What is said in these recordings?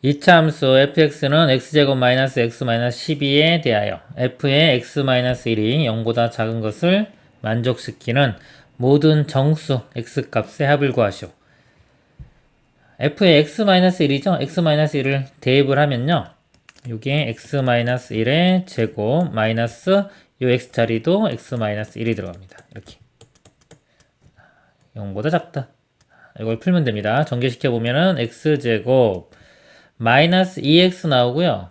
이차 함수 fx는 x제곱 마이너스 x 마이너스 12에 대하여 f의 x 마이너스 1이 0보다 작은 것을 만족시키는 모든 정수 x 값의 합을 구하시오. f의 x 마이너스 1이죠. x 마이너스 1을 대입을 하면요. 여기에 x 마이너스 1의 제곱 마이너스 요 x 자리도 x 마이너스 1이 들어갑니다. 이렇게 0보다 작다. 이걸 풀면 됩니다. 전개시켜 보면은 x제곱 마이너스 2x 나오고요.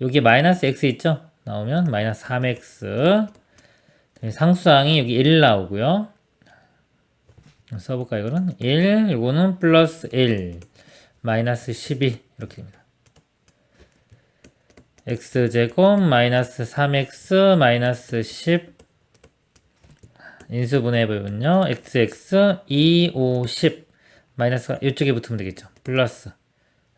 여기 마이너스 x 있죠? 나오면 마이너스 3x. 상수항이 여기 1 나오고요. 써볼까 이거는? 1, 이거는 플러스 1, 마이너스 12 이렇게 됩니다. x제곱 마이너스 3x 마이너스 10 인수분해해보면요. xx 2, 5, 10 마이너스가 이쪽에 붙으면 되겠죠. 플러스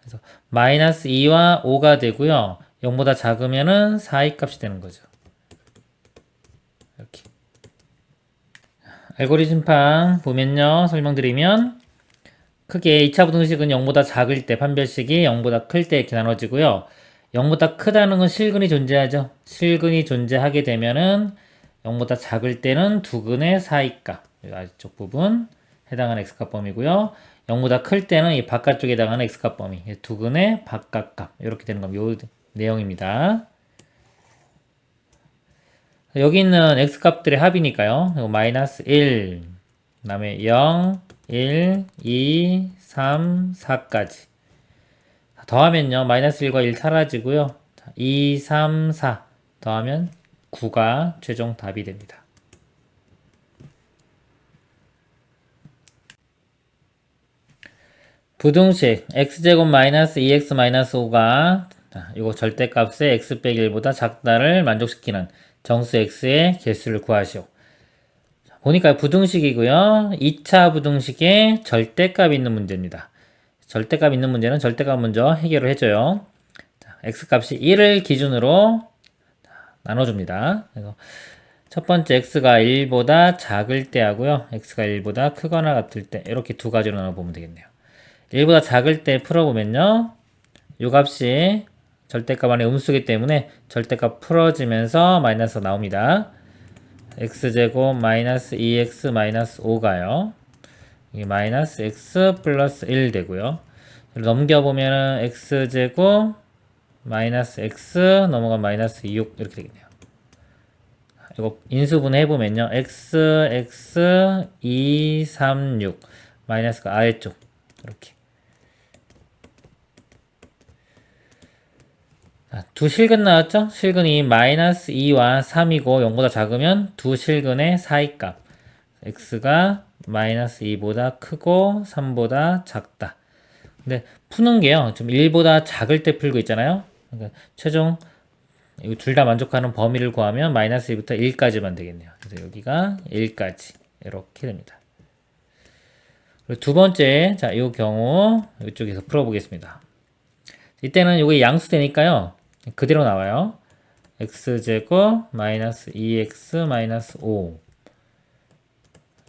그래서 마이너스 2와 5가 되고요. 0보다 작으면은 4의 값이 되는 거죠. 이렇게 알고리즘판 보면요. 설명드리면 크게 2차 부등식은 0보다 작을 때 판별식이 0보다 클 때 이렇게 나눠지고요. 0보다 크다는 건 실근이 존재하죠. 실근이 존재하게 되면은 0보다 작을 때는 두근의 4의 값, 아래쪽 부분 해당하는 x값 범위고요. 0보다 클 때는 이 바깥쪽에 해당하는 x값 범위, 두근의 바깥값 이렇게 되는 겁니다. 요 내용입니다. 여기 있는 x값들의 합이니까요. 마이너스 1, 그 다음에 0, 1, 2, 3, 4까지 더하면요. 마이너스 1과 1 사라지고요. 2, 3, 4 더하면 9가 최종 답이 됩니다. 부등식 x제곱 마이너스 2x 마이너스 5가 이거 절대값의 x 빼기 1보다 작다를 만족시키는 정수 x의 개수를 구하시오. 보니까 부등식이고요. 2차 부등식에 절대값 있는 문제입니다. 절대값 있는 문제는 절대값 먼저 해결을 해줘요. x값이 1을 기준으로 나눠줍니다. 그래서 첫 번째 x가 1보다 작을 때 하고요. x가 1보다 크거나 같을 때 이렇게 두 가지로 나눠보면 되겠네요. 1보다 작을 때 풀어보면요. 요 값이 절대값 안에 음수기 때문에 절대값 풀어지면서 마이너스가 나옵니다. x제곱 마이너스 2x 마이너스 5가요. 이게 마이너스 x 플러스 1 되고요. 넘겨보면은 x제곱 마이너스 x 넘어가 마이너스 6 이렇게 되겠네요. 이거 인수분해 해보면요. x 2, 3, 6 마이너스가 아래쪽 이렇게 두 실근 나왔죠? 실근이 마이너스 2와 3이고 0보다 작으면 두 실근의 사이 값 x가 마이너스 2보다 크고 3보다 작다. 근데 푸는 게요. 좀 1보다 작을 때 풀고 있잖아요. 그러니까 최종 둘 다 만족하는 범위를 구하면 마이너스 2부터 1까지만 되겠네요. 그래서 여기가 1까지 이렇게 됩니다. 그리고 두 번째, 자, 이 경우 이쪽에서 풀어보겠습니다. 이때는 이게 양수되니까요. 그대로 나와요. x제곱 마이너스 2x 마이너스 5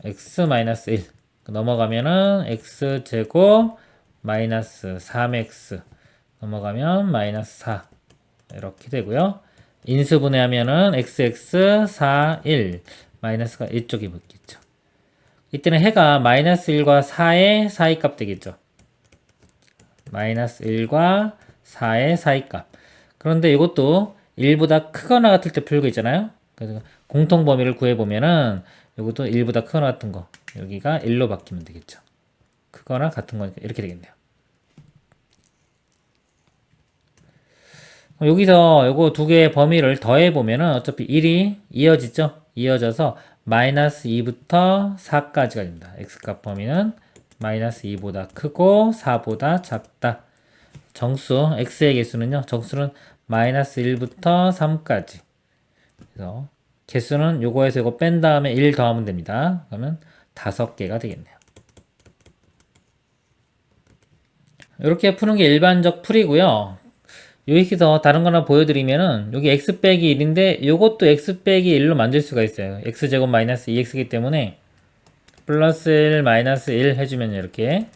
x 마이너스 1 넘어가면은 x제곱 마이너스 3x 넘어가면 마이너스 4 이렇게 되고요. 인수분해하면은 xx 4, 1 마이너스가 이쪽에 붙겠죠. 이때는 해가 마이너스 1과 4의 사이값 되겠죠. 마이너스 1과 4의 사이값. 그런데 이것도 1보다 크거나 같을 때 풀고 있잖아요. 그래서 공통 범위를 구해보면은 이것도 1보다 크거나 같은 거 여기가 1로 바뀌면 되겠죠. 크거나 같은 거니까 이렇게 되겠네요. 여기서 요거 두 개의 범위를 더해보면은 어차피 1이 이어지죠? 이어져서 마이너스 2부터 4까지가 됩니다. x값 범위는 마이너스 2보다 크고 4보다 작다. 정수, x의 개수는요, 정수는 마이너스 1부터 3까지. 그래서 개수는 요거에서 이거 뺀 다음에 1 더하면 됩니다. 그러면 5개가 되겠네요. 이렇게 푸는 게 일반적 풀이고요. 여기서 다른 거 하나 보여드리면은 여기 x 빼기 1인데 요것도 x 빼기 1로 만들 수가 있어요. x제곱 마이너스 2x이기 때문에 플러스 1 마이너스 1 해주면 이렇게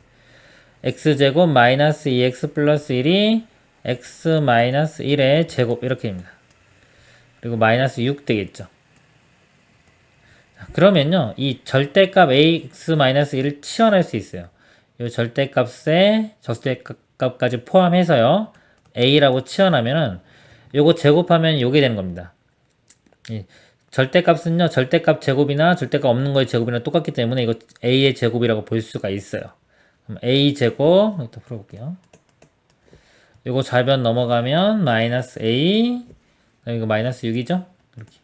x제곱 마이너스 2x 플러스 1이 x 마이너스 1의 제곱 이렇게 됩니다. 그리고 마이너스 6 되겠죠. 그러면요, 이 절대값 ax 마이너스 1을 치환할 수 있어요. 이 절대값에 절대값까지 포함해서요, a라고 치환하면은 요거 제곱하면 요게 되는 겁니다. 이 절대값은요, 절대값 제곱이나 절대값 없는 거의 제곱이랑 똑같기 때문에 이거 a의 제곱이라고 볼 수가 있어요. 그럼 a 제곱, 이거 또 풀어볼게요. 요거 좌변 넘어가면 마이너스 a, 이거 마이너스 6이죠? 이렇게.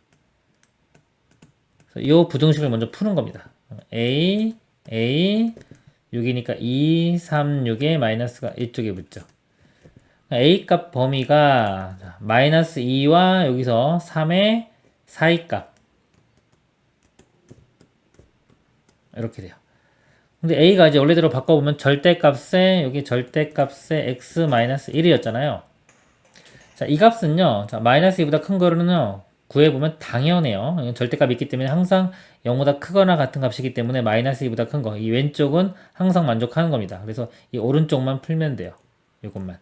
이 부등식을 먼저 푸는 겁니다. a, 6이니까 2, 3, 6에 마이너스가 이쪽에 붙죠. a 값 범위가 마이너스 2와 여기서 3의 사이 값 이렇게 돼요. 근데 a가 이제 원래대로 바꿔보면 절대값에 여기 절대값에 x 마이너스 1이었잖아요. 자, 이 값은요, 자, 마이너스 2보다 큰 거는요, 구해보면 당연해요. 절대값이 있기 때문에 항상 0보다 크거나 같은 값이기 때문에 마이너스 2보다 큰 거. 이 왼쪽은 항상 만족하는 겁니다. 그래서 이 오른쪽만 풀면 돼요. 이것만.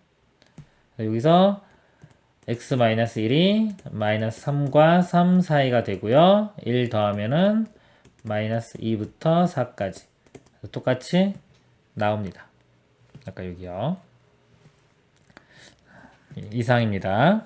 여기서 x 마이너스 1이 마이너스 3과 3 사이가 되고요. 1 더하면은 마이너스 2부터 4까지. 똑같이 나옵니다. 아까 여기요. 이상입니다.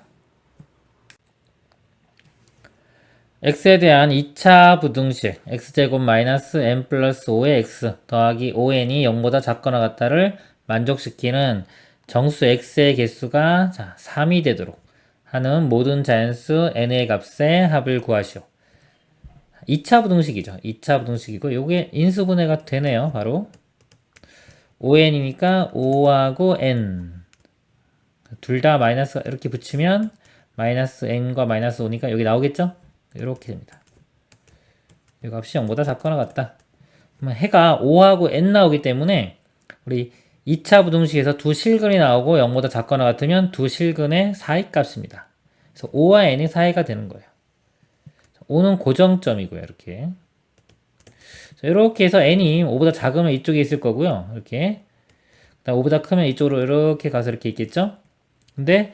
x에 대한 2차 부등식 x제곱 마이너스 n 플러스 5의 x 더하기 5n이 0보다 작거나 같다를 만족시키는 정수 x의 개수가 3이 되도록 하는 모든 자연수 n의 값의 합을 구하시오. 2차 부등식이죠. 2차 부등식이고 요게 인수분해가 되네요. 바로 5n이니까 5하고 n 둘 다 마이너스가 이렇게 붙이면 마이너스 n과 마이너스 5니까 여기 나오겠죠? 이렇게 됩니다. 이 값이 0보다 작거나 같다. 그러면 해가 5하고 n 나오기 때문에 우리 2차 부등식에서 두 실근이 나오고 0보다 작거나 같으면 두 실근의 사이값입니다. 그래서 5와 n이 사이가 되는 거예요. 5는 고정점이고요. 이렇게. 이렇게 해서 n이 5보다 작으면 이쪽에 있을 거고요. 이렇게. 5보다 크면 이쪽으로 이렇게 가서 이렇게 있겠죠? 근데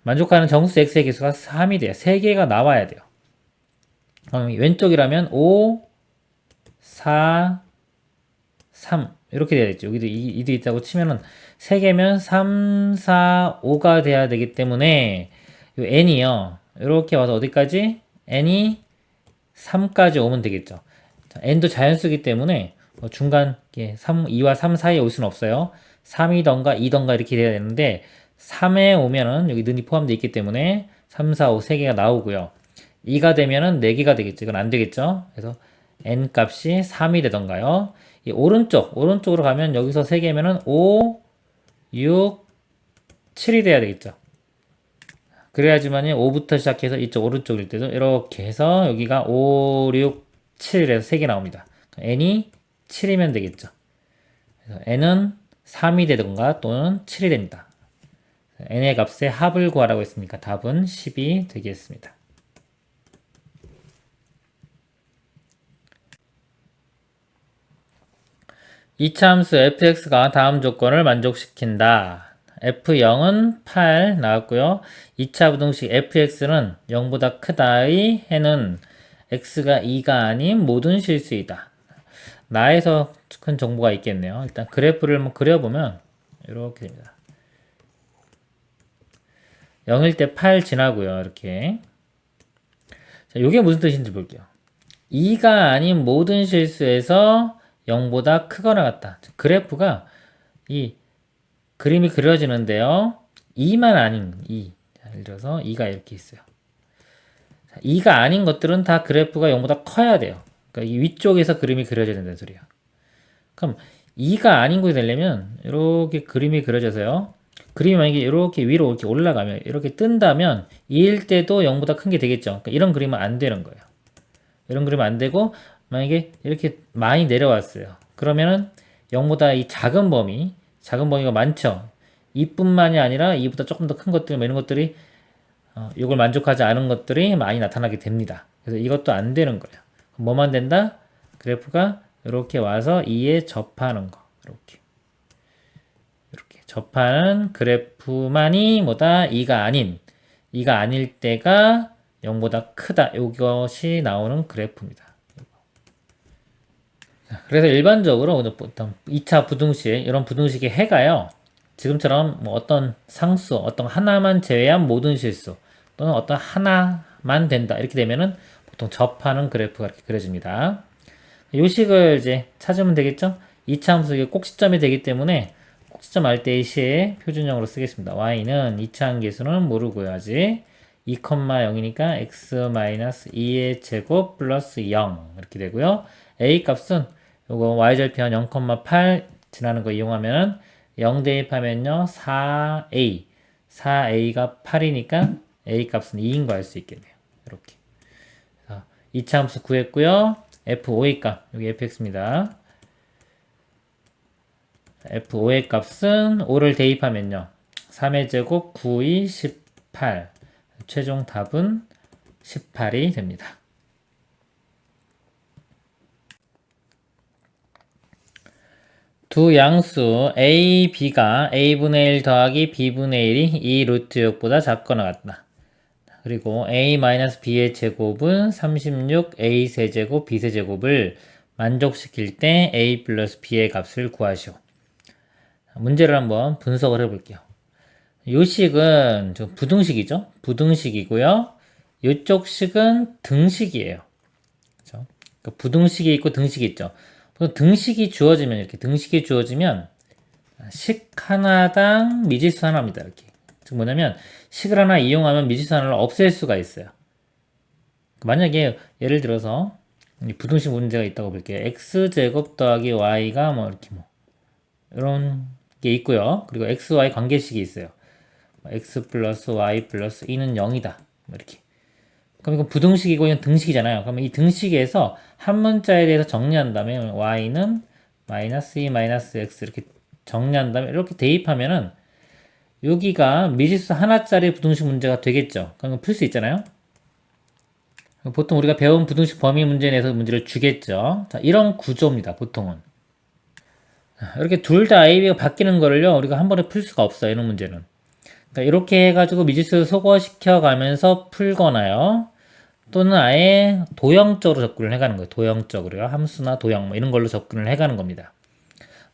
만족하는 정수 x의 개수가 3이 돼요. 3개가 나와야 돼요. 그럼 왼쪽이라면 5, 4, 3 이렇게 돼야겠죠. 여기도 2도 있다고 치면은 3개면 3, 4, 5가 돼야 되기 때문에 이 n이요. 이렇게 와서 어디까지? n이 3까지 오면 되겠죠. n도 자연수기 때문에 중간 2와 3 사이에 올 수는 없어요. 3이던가 2던가 이렇게 돼야 되는데 3에 오면은 여기 는이 포함되어 있기 때문에 3, 4, 5 3개가 나오고요. 2가 되면은 4개가 되겠죠. 이건 안 되겠죠. 그래서 n 값이 3이 되던가요. 이 오른쪽으로 가면 여기서 3개면은 5, 6, 7이 돼야 되겠죠. 그래야지만이 5부터 시작해서 이쪽 오른쪽일 때도 이렇게 해서 여기가 5, 6, 7에서 3개 나옵니다. n이 7이면 되겠죠. 그래서 n은 3이 되던가 또는 7이 됩니다. n의 값의 합을 구하라고 했으니까 답은 10이 되겠습니다. 이차 함수 fx가 다음 조건을 만족시킨다. f0은 8 나왔고요. 2차 부등식 fx는 0보다 크다의 해는 x가 2가 아닌 모든 실수이다. 나에서 큰 정보가 있겠네요. 일단 그래프를 한번 그려보면 이렇게 됩니다. 0일 때 8 지나고요. 이렇게. 자, 이게 무슨 뜻인지 볼게요. 2가 아닌 모든 실수에서 0보다 크거나 같다. 그래프가 이 그림이 그려지는데요. 2만 아닌 2. 자, 예를 들어서 2가 이렇게 있어요. 자, 2가 아닌 것들은 다 그래프가 0보다 커야 돼요. 그러니까 이 위쪽에서 그림이 그려져야 된다는 소리야. 그럼 2가 아닌 곳이 되려면 이렇게 그림이 그려져서요. 그림이 만약에 이렇게 위로 이렇게 올라가면 이렇게 뜬다면 2일 때도 0보다 큰 게 되겠죠. 그러니까 이런 그림은 안 되는 거예요. 이런 그림은 안 되고 만약에 이렇게 많이 내려왔어요. 그러면은 0보다 이 작은 범위가 많죠. 2뿐만이 아니라 2보다 조금 더 큰 것들, 이런 것들이 이걸 만족하지 않은 것들이 많이 나타나게 됩니다. 그래서 이것도 안 되는 거예요. 뭐만 된다? 그래프가 이렇게 와서 2에 접하는 거. 이렇게. 접하는 그래프만이 뭐다? 2가 아닐 때가 0보다 크다. 이것이 나오는 그래프입니다. 그래서 일반적으로 보통 2차 부등식, 이런 부등식의 해가요. 지금처럼 뭐 어떤 상수, 어떤 하나만 제외한 모든 실수, 또는 어떤 하나만 된다. 이렇게 되면은 보통 접하는 그래프가 이렇게 그려집니다. 요 식을 이제 찾으면 되겠죠? 2차 함수 꼭지점이 되기 때문에 꼭지점 알 때의 시에 표준형으로 쓰겠습니다. y는 2차 함계수는 모르고요, 아직. 2,0이니까 x-2의 제곱 플러스 0 이렇게 되고요. a 값은 요거 y절편 0,8 지나는 거 이용하면 0 대입하면요 4a가 8이니까 a 값은 2인 거 알 수 있겠네요. 이렇게 2차 함수 구했고요. f5의 값, 여기 fx입니다. f5의 값은 5를 대입하면요 3의 제곱 9, 2, 18 최종 답은 18이 됩니다. 두 양수 a, b가 a분의 1 더하기 b분의 1이 2 루트 6보다 작거나 같다. 그리고 a-b의 제곱은 36 a 세제곱 b 세제곱을 만족시킬 때 a 플러스 b의 값을 구하시오. 문제를 한번 분석을 해볼게요. 요 식은 부등식이죠. 부등식이고요. 이쪽 식은 등식이에요. 그렇죠? 그러니까 부등식이 있고 등식이 있죠. 등식이 주어지면 이렇게 등식이 주어지면 식 하나당 미지수 하나입니다. 이렇게. 즉 뭐냐면 식을 하나 이용하면 미지수 하나를 없앨 수가 있어요. 만약에 예를 들어서 부등식 문제가 있다고 볼게요. x제곱 더하기 y가 뭐 이렇게 뭐 이런 게 있고요. 그리고 x, y 관계식이 있어요. x 플러스 y 플러스 2는 0이다. 이렇게. 그럼 이건 부등식이고 이건 등식이잖아요. 그러면 이 등식에서 한 문자에 대해서 정리한다면 y는 마이너스 2 마이너스 x 이렇게 정리한다면 이렇게 대입하면은 여기가 미지수 하나짜리 부등식 문제가 되겠죠. 그럼 풀 수 있잖아요. 보통 우리가 배운 부등식 범위 문제에 내서 문제를 주겠죠. 자, 이런 구조입니다. 보통은. 이렇게 둘 다 a, b가 바뀌는 거를요. 우리가 한 번에 풀 수가 없어요. 이런 문제는. 그러니까 이렇게 해가지고 미지수를 소거시켜 가면서 풀거나요. 또는 아예 도형적으로 접근을 해가는 거예요. 도형적으로요. 함수나 도형 뭐 이런 걸로 접근을 해가는 겁니다.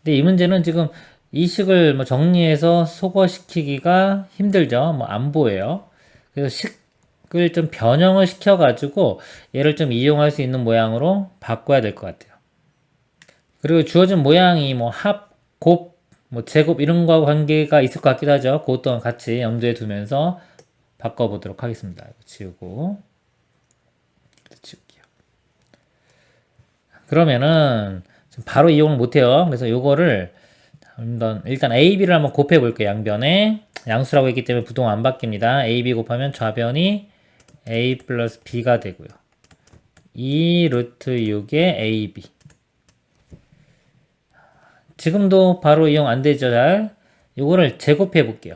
근데 이 문제는 지금 이 식을 뭐 정리해서 소거시키기가 힘들죠. 뭐 안 보여요. 그래서 식을 좀 변형을 시켜가지고 얘를 좀 이용할 수 있는 모양으로 바꿔야 될 것 같아요. 그리고 주어진 모양이 뭐 합, 곱, 뭐 제곱 이런 거하고 관계가 있을 것 같기도 하죠. 그것 또한 같이 염두에 두면서 바꿔보도록 하겠습니다. 이거 지우고 지울게요. 그러면은 바로 이용을 못해요. 그래서 요거를 일단 a, b를 한번 곱해 볼게요. 양변에 양수라고 했기 때문에 부동 안 바뀝니다. a, b 곱하면 좌변이 a 플러스 b가 되고요. 2 루트 6의 a, b 지금도 바로 이용 안 되죠. 잘 요거를 제곱해 볼게요.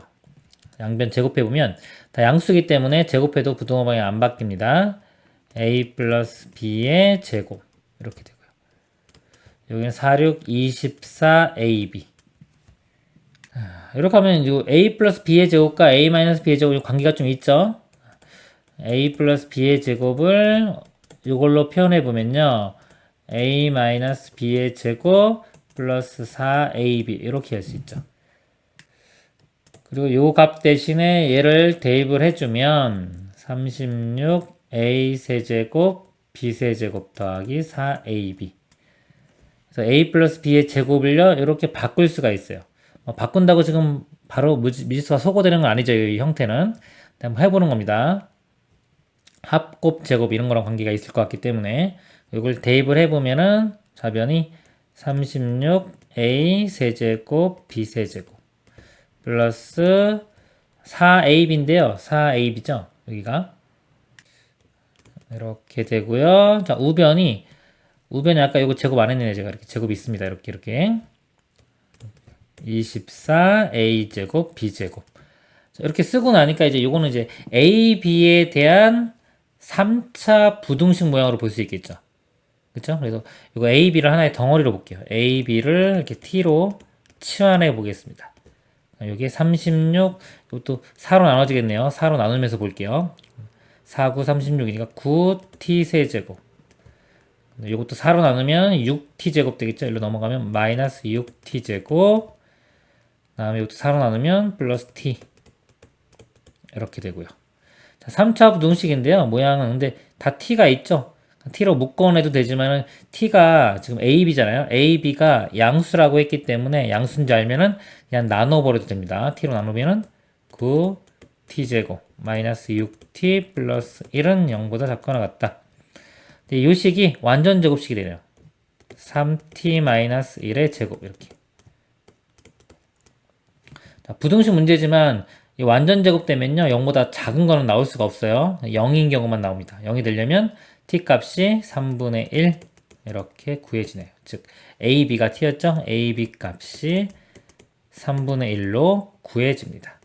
양변 제곱해 보면 다 양수기 때문에 제곱해도 부동호 방향 안 바뀝니다. a 플러스 b의 제곱 이렇게 되고요. 여기는 46, 24, ab 이렇게 하면 이 a 플러스 b의 제곱과 a 마이너스 b의 제곱 관계가 좀 있죠. a 플러스 b의 제곱을 이걸로 표현해 보면요. a 마이너스 b의 제곱 플러스 4ab 이렇게 할 수 있죠. 그리고 요 값 대신에 얘를 대입을 해주면 36 a 세제곱 b 세제곱 더하기 4ab 그래서 a 플러스 b의 제곱을요 이렇게 바꿀 수가 있어요. 바꾼다고 지금 바로 미지수가 소거되는 건 아니죠. 이 형태는 한번 해보는 겁니다. 합, 곱, 제곱 이런 거랑 관계가 있을 것 같기 때문에 이걸 대입을 해보면은 좌변이 36a 세제곱 b 세제곱 플러스 4ab인데요. 4ab죠. 여기가 이렇게 되고요. 자, 우변이 아까 이거 제곱 안 했네요. 제가 이렇게 제곱이 있습니다. 이렇게 24a 제곱 b 제곱 이렇게 쓰고 나니까 이제 요거는 이제 a, b에 대한 3차 부등식 모양으로 볼 수 있겠죠. 그쵸? 그래서 이거 a, b를 하나의 덩어리로 볼게요. a, b를 이렇게 t로 치환해 보겠습니다. 여기 36, 이것도 4로 나눠지겠네요. 4로 나누면서 볼게요. 4, 9, 36이니까 9t 세제곱. 이것도 4로 나누면 6t 제곱 되겠죠. 일로 넘어가면 마이너스 6t 제곱. 다음에 이것도 4로 나누면 플러스 t. 이렇게 되고요. 자, 3차 부등식인데요. 모양은 근데 다 t가 있죠. t로 묶어내도 되지만은 t가 지금 ab잖아요. ab가 양수라고 했기 때문에 양수인 줄 알면은 그냥 나눠버려도 됩니다. t로 나누면은 9t 제곱 마이너스 6t 플러스 1은 0보다 작거나 같다. 이 식이 완전 제곱식이 되네요. 3t 마이너스 1의 제곱 이렇게. 자, 부등식 문제지만 이 완전 제곱되면요 0보다 작은 거는 나올 수가 없어요. 0인 경우만 나옵니다. 0이 되려면 t 값이 3분의 1 이렇게 구해지네요. 즉 ab가 t였죠. ab 값이 3분의 1로 구해집니다.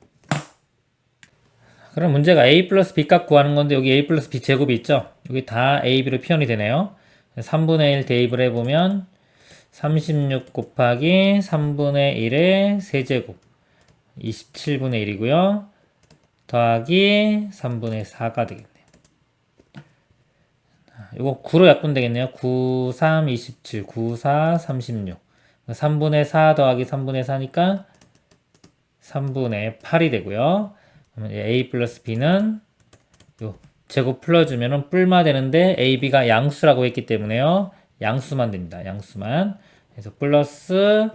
그럼 문제가 a 플러스 b 값 구하는 건데 여기 a 플러스 b 제곱이 있죠. 여기 다 ab로 표현이 되네요. 3분의 1 대입을 해보면 36 곱하기 3분의 1의 세제곱 27분의 1이고요. 더하기 3분의 4가 되겠네요. 이거 9로 약분 되겠네요. 9, 3, 27, 9, 4, 36. 3분의 4 더하기 3분의 4니까 3분의 8이 되고요. 그러면 a 플러스 b는 요 제곱 풀어주면은 뿔마 되는데 ab가 양수라고 했기 때문에요. 양수만 됩니다. 양수만. 그래서 플러스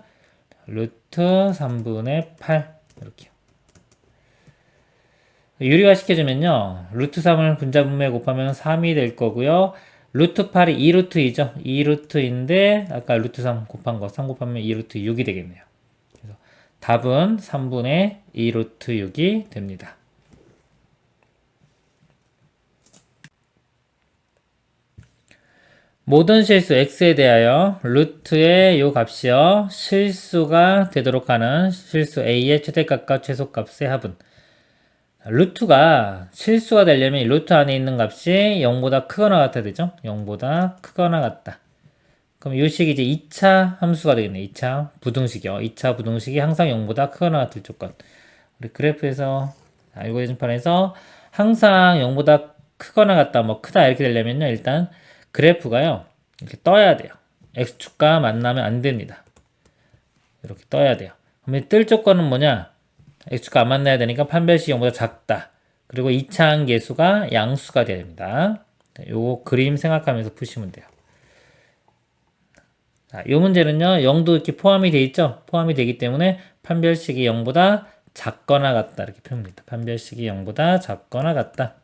루트 3분의 8 이렇게요. 유리화 시켜주면요. 루트 3을 분자분모에 곱하면 3이 될 거고요. 루트 8이 2루트이죠. 2루트인데 아까 루트 3 곱한 거 3 곱하면 2루트 6이 되겠네요. 그래서 답은 3분의 2루트 6이 됩니다. 모든 실수 x에 대하여 루트의 요 값이요. 실수가 되도록 하는 실수 a의 최대값과 최소값의 합은 루트가 실수가 되려면 루트 안에 있는 값이 0보다 크거나 같아야 되죠. 0보다 크거나 같다. 그럼 이 식이 이제 2차 함수가 되겠네. 2차 부등식이요. 2차 부등식이 항상 0보다 크거나 같을 조건. 우리 그래프에서 알고리즘판에서 항상 0보다 크거나 같다, 뭐 크다 이렇게 되려면요. 일단 그래프가요. 이렇게 떠야 돼요. x축과 만나면 안 됩니다. 이렇게 떠야 돼요. 그러면 뜰 조건은 뭐냐? x축과 안 만나야 되니까 판별식이 0보다 작다. 그리고 이차항계수가 양수가 돼야 됩니다. 요 그림 생각하면서 푸시면 돼요. 자, 요 문제는요. 0도 이렇게 포함이 돼 있죠? 포함이 되기 때문에 판별식이 0보다 작거나 같다. 이렇게 표현합니다. 판별식이 0보다 작거나 같다.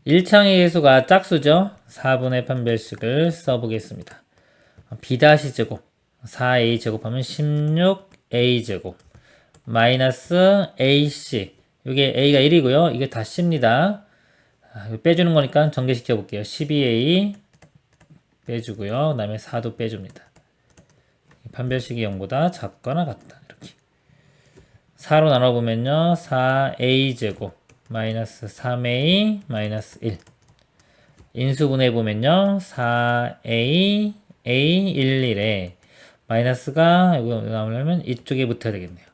1차항의 계수가 짝수죠? 4분의 판별식을 써보겠습니다. b-제곱 4a 제곱하면 16a 제곱 마이너스 ac 이게 a가 1이고요. 이게 다 c입니다. 빼주는 거니까 전개시켜 볼게요. 12a 빼주고요. 그 다음에 4도 빼줍니다. 판별식이 0보다 작거나 같다. 이렇게 4로 나눠보면요. 4a 제곱 마이너스 3a 마이너스 1 인수분해 보면요. 4a a 1 1에 마이너스가 이거 나오려면 이쪽에 붙어야 되겠네요.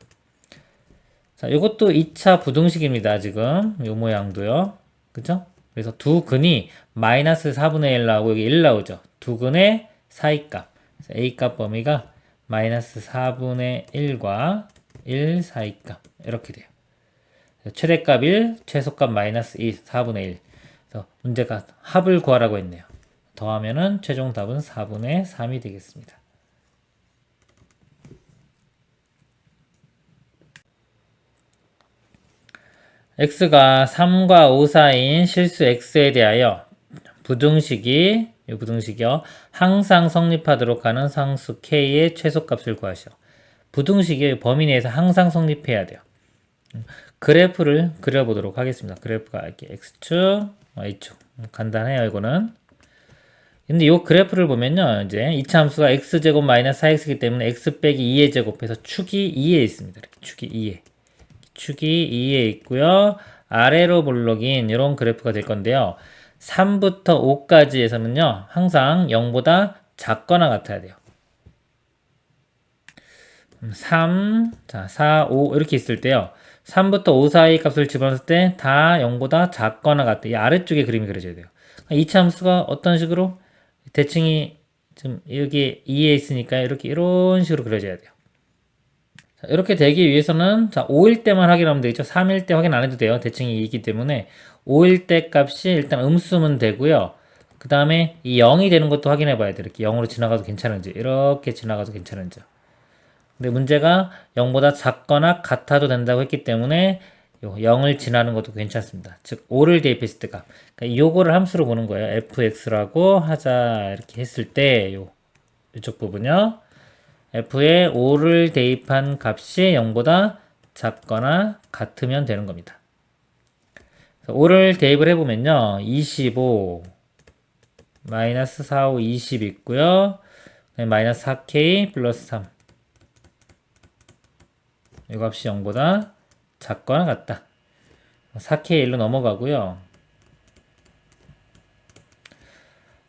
자, 이것도 2차 부등식입니다. 지금 이 모양도요. 그죠? 그래서 두 근이 마이너스 4분의 1 나오고 여기 1 나오죠. 두 근의 사이값. a값 범위가 마이너스 4분의 1과 1 사이값. 이렇게 돼요. 최대값 1, 최소값 마이너스 2, 4분의 1. 그래서 문제가 합을 구하라고 했네요. 더하면은 최종 답은 4분의 3이 되겠습니다. x가 3과 5 사이인 실수 x에 대하여 이 부등식이요. 항상 성립하도록 하는 상수 k의 최소값을 구하시오. 부등식이 범위 내에서 항상 성립해야 돼요. 그래프를 그려보도록 하겠습니다. 그래프가 이렇게 x축, y축. 간단해요, 이거는. 근데 이 그래프를 보면요. 이제 2차 함수가 x제곱 마이너스 4x이기 때문에 x 빼기 2의 제곱해서 축이 2에 있습니다. 이렇게 축이 2에. 축이 2에 있고요. 아래로 볼록인 이런 그래프가 될 건데요. 3부터 5까지에서는요. 항상 0보다 작거나 같아야 돼요. 3, 자, 4, 5 이렇게 있을 때요. 3부터 5 사이 값을 집어넣을 때 다 0보다 작거나 같다. 이 아래쪽에 그림이 그려져야 돼요. 이차함수가 어떤 식으로 대칭이 좀 여기 2에 있으니까 이렇게 이런 식으로 그려져야 돼요. 자, 이렇게 되기 위해서는 자, 5일 때만 확인하면 되겠죠. 3일 때 확인 안 해도 돼요. 대칭이 2이기 때문에 5일 때 값이 일단 음수면 되고요. 그 다음에 이 0이 되는 것도 확인해 봐야 돼요. 이렇게 0으로 지나가도 괜찮은지, 이렇게 지나가도 괜찮은지. 근데 문제가 0보다 작거나 같아도 된다고 했기 때문에 0을 지나는 것도 괜찮습니다. 즉 5를 대입했을 때 값. 그러니까 요거를 함수로 보는 거예요. fx라고 하자 이렇게 했을 때 이쪽 부분요. f에 5를 대입한 값이 0보다 작거나 같으면 되는 겁니다. 5를 대입을 해보면요. 25 마이너스 4, 5, 20 있고요. 마이너스 4k 플러스 3 이 값이 0보다 작거나 같다. 4K 1로 넘어가고요.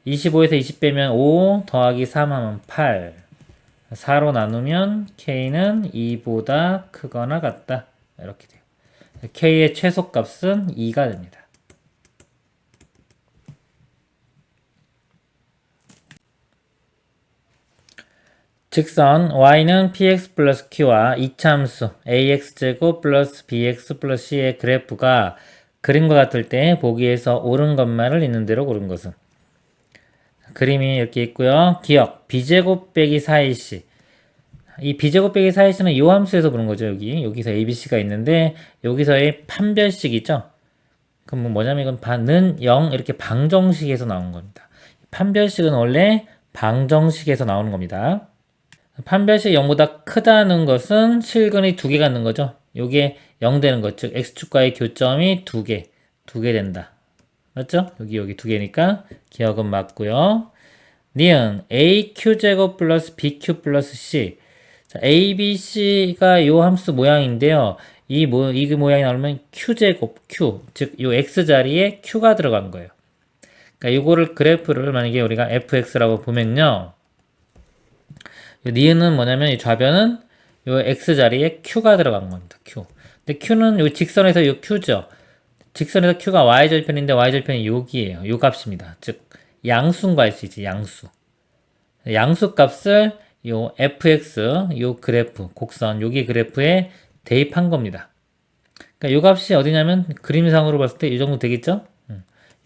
25에서 20 빼면 5 더하기 3 하면 8. 4로 나누면 K는 2보다 크거나 같다. 이렇게 돼요. K의 최소값은 2가 됩니다. 직선 y는 px 플러스 q와 이차함수 ax제곱 플러스 bx 플러스 c의 그래프가 그림과 같을 때 보기에서 옳은 것만을 있는 대로 고른 것은 그림이 이렇게 있고요. 기억 b제곱 빼기 4ac 이 b제곱 빼기 4ac는 이 함수에서 보는 거죠. 여기서 abc가 있는데 여기서의 판별식이죠. 그럼 뭐냐면 이건 반은 0 이렇게 방정식에서 나온 겁니다. 판별식은 원래 방정식에서 나오는 겁니다. 판별식 0보다 크다는 것은 실근이 2개 갖는 거죠. 요게 0 되는 것, 즉 x축과의 교점이 2개 된다. 맞죠? 여기 2개니까 기억은 맞고요. 니은 aq제곱 플러스 bq 플러스 c 자, abc가 요 함수 모양인데요. 이 모양이 나오면 q제곱 q 즉 요 x자리에 q가 들어간 거예요. 그러니까 요거를 그래프를 만약에 우리가 fx라고 보면요. 니은은 뭐냐면 이 좌변은 요 x자리에 q가 들어간 겁니다. q. 근데 q는 요 직선에서 요 q죠. 직선에서 q가 y절편인데 y절편이 여기에요. 요 값입니다. 즉 양수인가 할 수 있지. 양수. 양수 값을 요 fx 요 그래프 곡선 여기 그래프에 대입한 겁니다. 그러니까 요 값이 어디냐면 그림상으로 봤을 때 이 정도 되겠죠?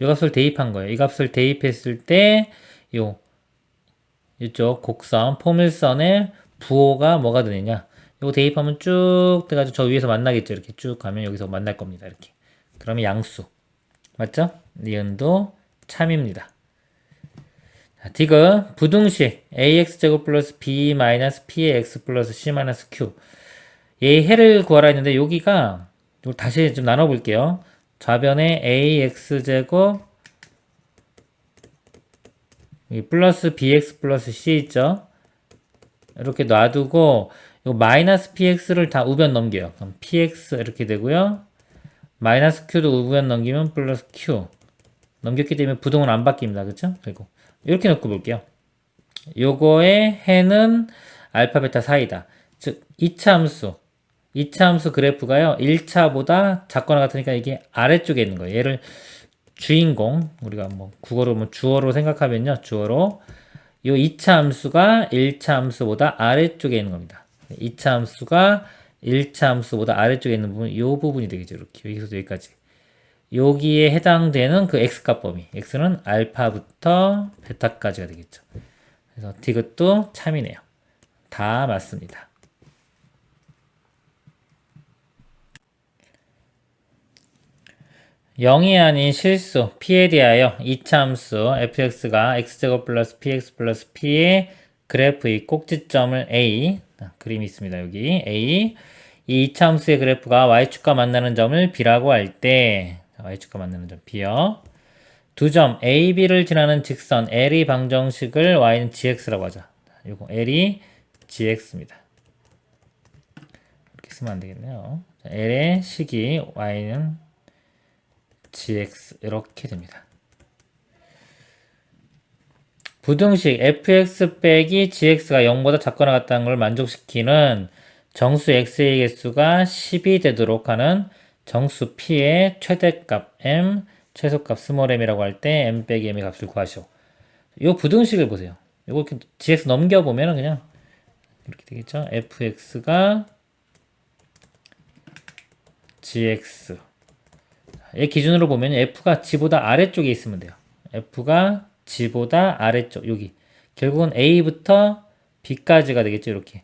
요 값을 대입한 거예요. 이 값을 대입했을 때 요 이쪽 곡선 포밀선의 부호가 뭐가 되느냐? 요거 대입하면 쭉 돼가지고 저 위에서 만나겠죠. 이렇게 쭉 가면 여기서 만날 겁니다. 이렇게. 그러면 양수. 맞죠? 니은도 참입니다. 자, 디귿 부등식 ax제곱 플러스 b 마이너스 p의 x 플러스 c 마이너스 q 얘 해를 구하라 했는데 여기가 다시 좀 나눠볼게요. 좌변에 ax제곱 플러스 bx 플러스 c 있죠? 이렇게 놔두고 요 마이너스 px를 다 우변 넘겨요. 그럼 px 이렇게 되고요. 마이너스 q도 우변 넘기면 플러스 q 넘겼기 때문에 부동은 안 바뀝니다. 그쵸? 그리고 이렇게 놓고 볼게요. 요거의 해는 알파 베타 사이다. 즉 2차 함수 그래프가요. 1차보다 작거나 같으니까 이게 아래쪽에 있는 거예요. 얘를 주인공 우리가 뭐 국어로 뭐 주어로 생각하면요. 주어로 요 2차 함수가 1차 함수보다 아래쪽에 있는 겁니다. 2차 함수가 1차 함수보다 아래쪽에 있는 부분 요 부분이 되겠죠. 이렇게 여기서도 여기까지. 여기에 해당되는 그 x값 범위. x는 알파부터 베타까지가 되겠죠. 그래서 디귿도 참이네요. 다 맞습니다. 영이 아닌 실수 p에 대하여 이차함수 fx가 x제곱 플러스 px 플러스 p의 그래프의 꼭지점을 a 그림이 있습니다. 여기 a 이 이차함수의 그래프가 y축과 만나는 점을 b라고 할 때 y축과 만나는 점 b요. 두 점 a, b를 지나는 직선 l의 방정식을 y는 gx라고 하자. 요거 l이 gx입니다. 이렇게 쓰면 안 되겠네요. l의 식이 y는 gx 이렇게 됩니다. 부등식 fx 빼기 gx가 0보다 작거나 같다는 걸 만족시키는 정수 x의 개수가 10이 되도록 하는 정수 p의 최대값 m, 최소값 스몰 m이라고 할 때 m 빼기 m의 값을 구하시오. 이 부등식을 보세요. 이거 이렇게 gx 넘겨보면 그냥 이렇게 되겠죠. fx가 gx 이 기준으로 보면 f가 g보다 아래쪽에 있으면 돼요. f가 g보다 아래쪽 여기 결국은 a부터 b까지가 되겠죠. 이렇게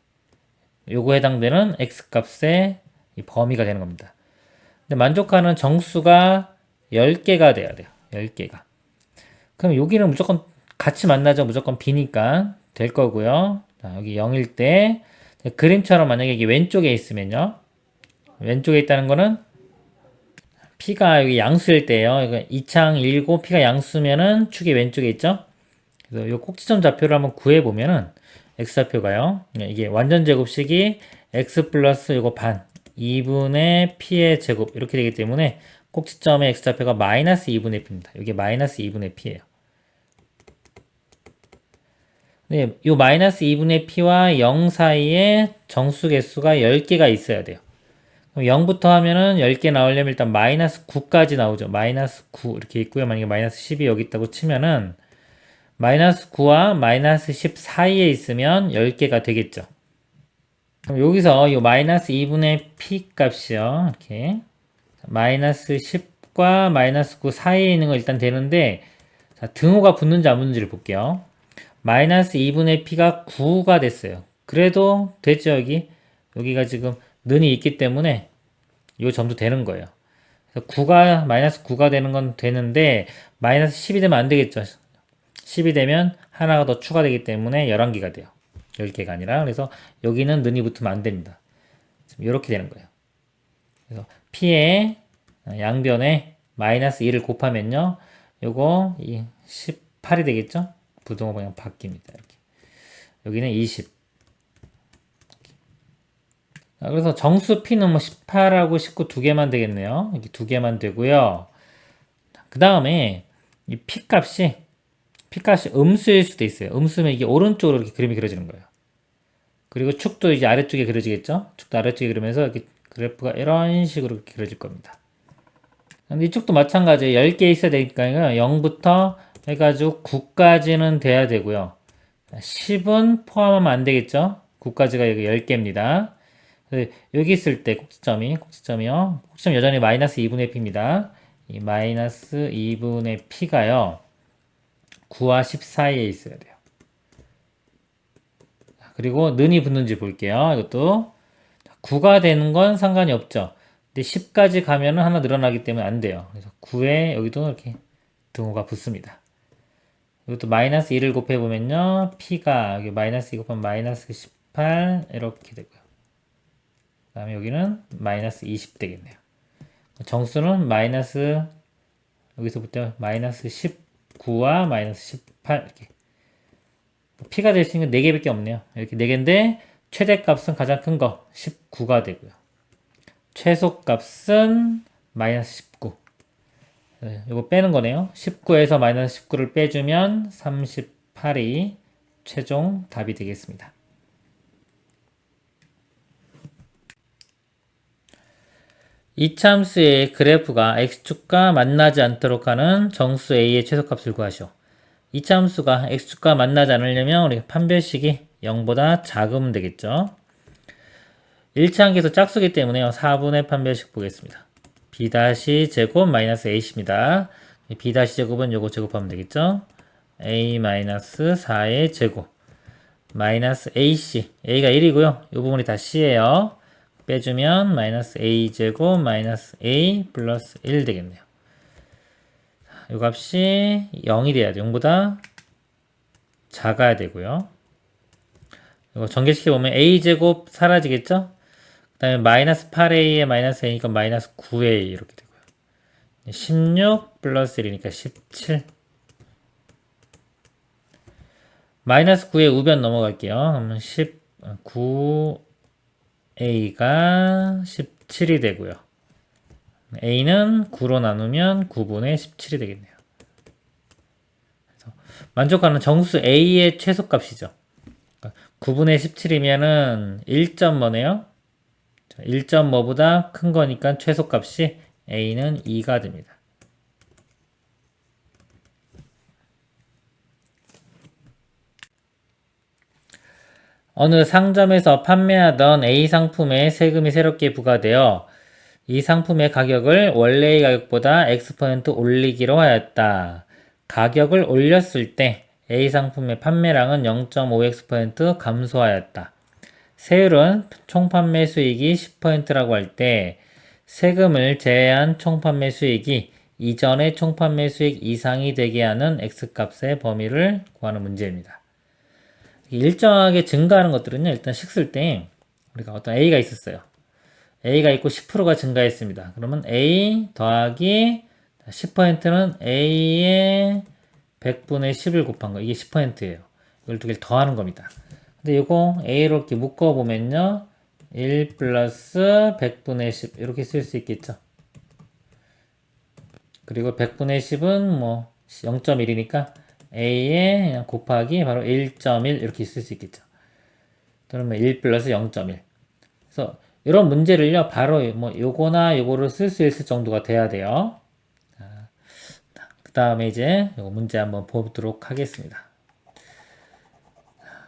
요거 해당되는 x 값의 이 범위가 되는 겁니다. 근데 만족하는 정수가 10개가 돼야 돼요. 10개가. 그럼 여기는 무조건 같이 만나죠. 무조건 b니까 될 거고요. 자, 여기 0일 때 그림처럼 만약에 이게 왼쪽에 있으면요. 왼쪽에 있다는 거는 p가 여기 양수일 때예요. 이거 2창 1고 p가 양수면은 축이 왼쪽에 있죠. 그래서 이 꼭지점 좌표를 한번 구해 보면은 x 좌표가요. 이게 완전 제곱식이 x 플러스 이거 반 2분의 p의 제곱 이렇게 되기 때문에 꼭지점의 x 좌표가 마이너스 2분의 p입니다. 이게 마이너스 2분의 p예요. 네, 이 마이너스 2분의 p와 0 사이에 정수 개수가 10개가 있어야 돼요. 그럼 0부터 하면은 10개 나오려면 일단 마이너스 9까지 나오죠. 마이너스 9 이렇게 있고요. 만약에 마이너스 10이 여기 있다고 치면은 마이너스 9와 마이너스 10 사이에 있으면 10개가 되겠죠. 그럼 여기서 이 마이너스 2분의 p 값이요. 이렇게 마이너스 10과 마이너스 9 사이에 있는 거 일단 되는데 자, 등호가 붙는지 안 붙는지를 볼게요. 마이너스 2분의 p가 9가 됐어요. 그래도 됐죠. 여기가 지금 는이 있기 때문에 이 점도 되는 거예요. 그래서 9가 마이너스 9가 되는 건 되는데 마이너스 10이 되면 안 되겠죠. 10이 되면 하나가 더 추가되기 때문에 11개가 돼요. 10개가 아니라. 그래서 여기는 는이 붙으면 안 됩니다. 이렇게 되는 거예요. 그래서 p의 양변에 마이너스 2를 곱하면요. 요거 18이 되겠죠? 부등호 방향 바뀝니다. 이렇게. 여기는 20. 그래서 정수 p는 뭐 18하고 19 두 개만 되겠네요. 이렇게 두 개만 되고요. 그 다음에 이 p 값이 음수일 수도 있어요. 음수면 이게 오른쪽으로 이렇게 그림이 그려지는 거예요. 그리고 축도 이제 아래쪽에 그려지겠죠? 축도 아래쪽에 그리면서 이렇게 그래프가 이런 식으로 이렇게 그려질 겁니다. 근데 이쪽도 마찬가지예요. 10개 있어야 되니까요. 0부터 해가지고 9까지는 돼야 되고요. 10은 포함하면 안 되겠죠? 9까지가 여기 10개입니다. 여기 있을 때 꼭지점이요. 꼭지점 여전히 마이너스 2분의 p입니다. 이 마이너스 2분의 p가요. 9와 10 사이에 있어야 돼요. 그리고 는이 붙는지 볼게요. 이것도 9가 되는 건 상관이 없죠. 근데 10까지 가면은 하나 늘어나기 때문에 안 돼요. 그래서 9에 여기도 이렇게 등호가 붙습니다. 이것도 마이너스 1을 곱해보면요. p가 여기 마이너스 2 곱하면 마이너스 18 이렇게 되고요. 그 다음에 여기는 마이너스 20 되겠네요. 정수는 마이너스 여기서부터 마이너스 19와 마이너스 18 이렇게 p가 될 수 있는 건 4개밖에 없네요. 이렇게 4개인데 최대값은 가장 큰 거 19가 되고요. 최소값은 마이너스 19. 이거 빼는 거네요. 19에서 마이너스 19를 빼주면 38이 최종 답이 되겠습니다. 이참수의 그래프가 x축과 만나지 않도록 하는 정수 a의 최소값을 구하시오. 이참수가 x축과 만나지 않으려면 우리 판별식이 0보다 작으면 되겠죠. 1차항계수 짝수기 때문에요. 4분의 판별식 보겠습니다. b 제곱 마이너스 ac입니다. b 제곱은 요거 제곱하면 되겠죠. a 마이너스 4의 제곱 마이너스 ac a가 1이고요. 이 부분이 다 c예요. 빼주면 마이너스 a 제곱 마이너스 a 플러스 1 되겠네요. 이 값이 0이 돼야 돼요. 0보다 작아야 되고요. 이거 전개시켜보면 a 제곱 사라지겠죠? 그 다음에 마이너스 8a에 마이너스 a니까 마이너스 9a 이렇게 되고요. 16 플러스 1이니까 17. 마이너스 9에 우변 넘어갈게요. 그러면 9a가 17이 되고요. a는 9로 나누면 9분의 17이 되겠네요. 그래서 만족하는 정수 A의 최소값이죠. 9분의 17이면은 1점 뭐네요? 1점 뭐보다 큰 거니까 최소값이 A는 2가 됩니다. 어느 상점에서 판매하던 A 상품에 세금이 새롭게 부과되어 이 상품의 가격을 원래의 가격보다 X% 올리기로 하였다. 가격을 올렸을 때 A 상품의 판매량은 0.5X% 감소하였다. 세율은 총 판매 수익이 10%라고 할 때 세금을 제외한 총 판매 수익이 이전의 총 판매 수익 이상이 되게 하는 X값의 범위를 구하는 문제입니다. 일정하게 증가하는 것들은요, 일단 식쓸 때 우리가 어떤 A가 있었어요. A가 있고 10%가 증가했습니다. 그러면 A 더하기 10%는 A의 100분의 10을 곱한 거. 이게 10%예요. 이걸 두 개를 더하는 겁니다. 근데 이거 A로 이렇게 묶어보면요. 1 플러스 100분의 10 이렇게 쓸 수 있겠죠. 그리고 100분의 10은 뭐 0.1이니까 A에 그냥 곱하기 바로 1.1 이렇게 쓸 수 있겠죠. 그러면 1 플러스 0.1. 그래서 이런 문제를요, 바로 뭐 요거나 요거를 쓸 수 있을 정도가 돼야 돼요. 그 다음에 이제 요 문제 한번 보도록 하겠습니다.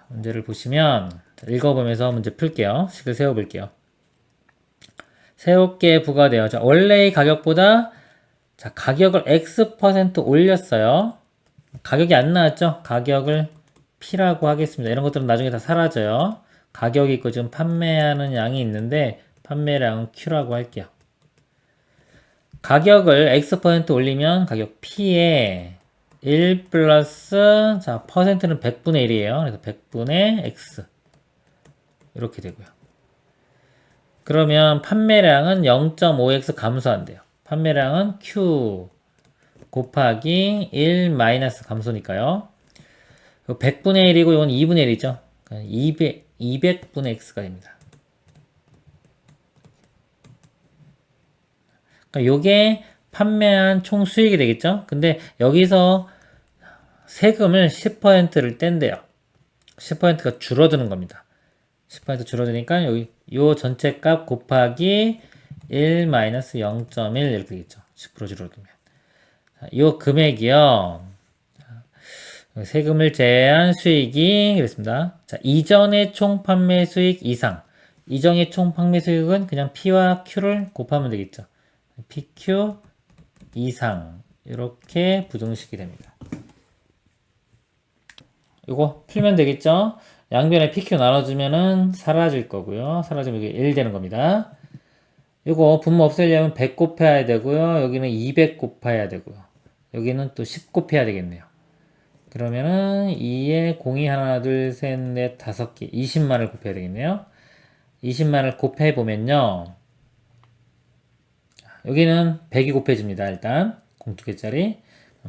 문제를 보시면 읽어보면서 문제 풀게요. 식을 세워볼게요. 새롭게 부과되어 원래의 가격보다 가격을 X% 올렸어요. 가격이 안 나왔죠? 가격을 P라고 하겠습니다. 이런 것들은 나중에 다 사라져요. 가격이 있고 지금 판매하는 양이 있는데 판매량은 Q라고 할게요. 가격을 X% 올리면 가격 P에 1 플러스 퍼센트는 100분의 1이에요. 그래서 100분의 X 이렇게 되고요. 그러면 판매량은 0.5X 감소한대요. 판매량은 Q 곱하기 1 마이너스 감소니까요. 100분의 1이고 이건 2분의 1이죠. 200분의 X가 됩니다. 그러니까 요게 판매한 총 수익이 되겠죠. 근데 여기서 세금을 10%를 뗀대요. 10%가 줄어드는 겁니다. 10% 줄어드니까 여기 요 전체 값 곱하기 1 마이너스 0.1 이렇게 되겠죠. 10% 줄어들면. 요 금액이요. 세금을 제외한 수익이 그랬습니다. 자, 이전의 총 판매 수익 이상. 이전의 총 판매 수익은 그냥 P와 Q를 곱하면 되겠죠. PQ 이상. 이렇게 부등식이 됩니다. 이거 풀면 되겠죠? 양변에 PQ 나눠주면은 사라질 거고요. 사라지면 이게 1 되는 겁니다. 이거 분모 없애려면 100 곱해야 되고요. 여기는 200 곱해야 되고요. 여기는 또 10 곱해야 되겠네요. 그러면은 2에 공이 하나, 둘, 셋, 넷, 5개, 20만을 곱해야 되겠네요. 20만을 곱해보면요. 여기는 100이 곱해집니다. 일단 공 2개짜리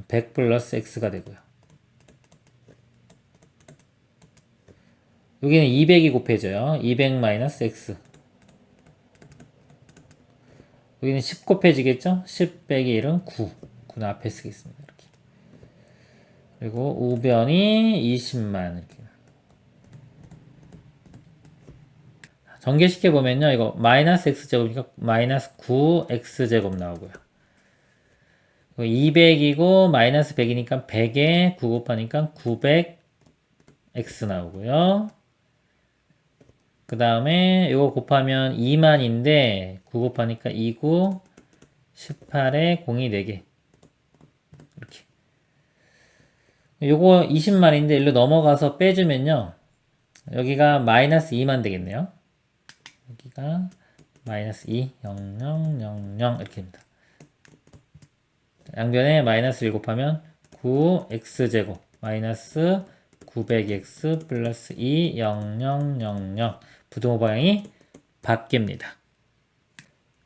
100 플러스 X가 되고요. 여기는 200이 곱해져요. 200 마이너스 X. 여기는 10 곱해지겠죠? 10 빼기 1은 9. 9는 앞에 쓰겠습니다. 이렇게. 그리고 우변이 20만. 이렇게. 전개시켜보면요. 이거 마이너스 X제곱이니까 마이너스 9X제곱 나오고요. 200이고 마이너스 100이니까 100에 9 곱하니까 900X 나오고요. 그 다음에 이거 곱하면 2만인데 9 곱하니까 29, 18에 0이 4개. 이렇게. 요거 20만인데 일로 넘어가서 빼주면요. 여기가 마이너스 2만 되겠네요. 여기가 마이너스 2, 0, 0, 0, 0 이렇게 됩니다. 양변에 마이너스 1 곱하면 9x제곱 마이너스 900x 플러스 2, 0, 0, 0, 0 부등호 방향이 바뀝니다.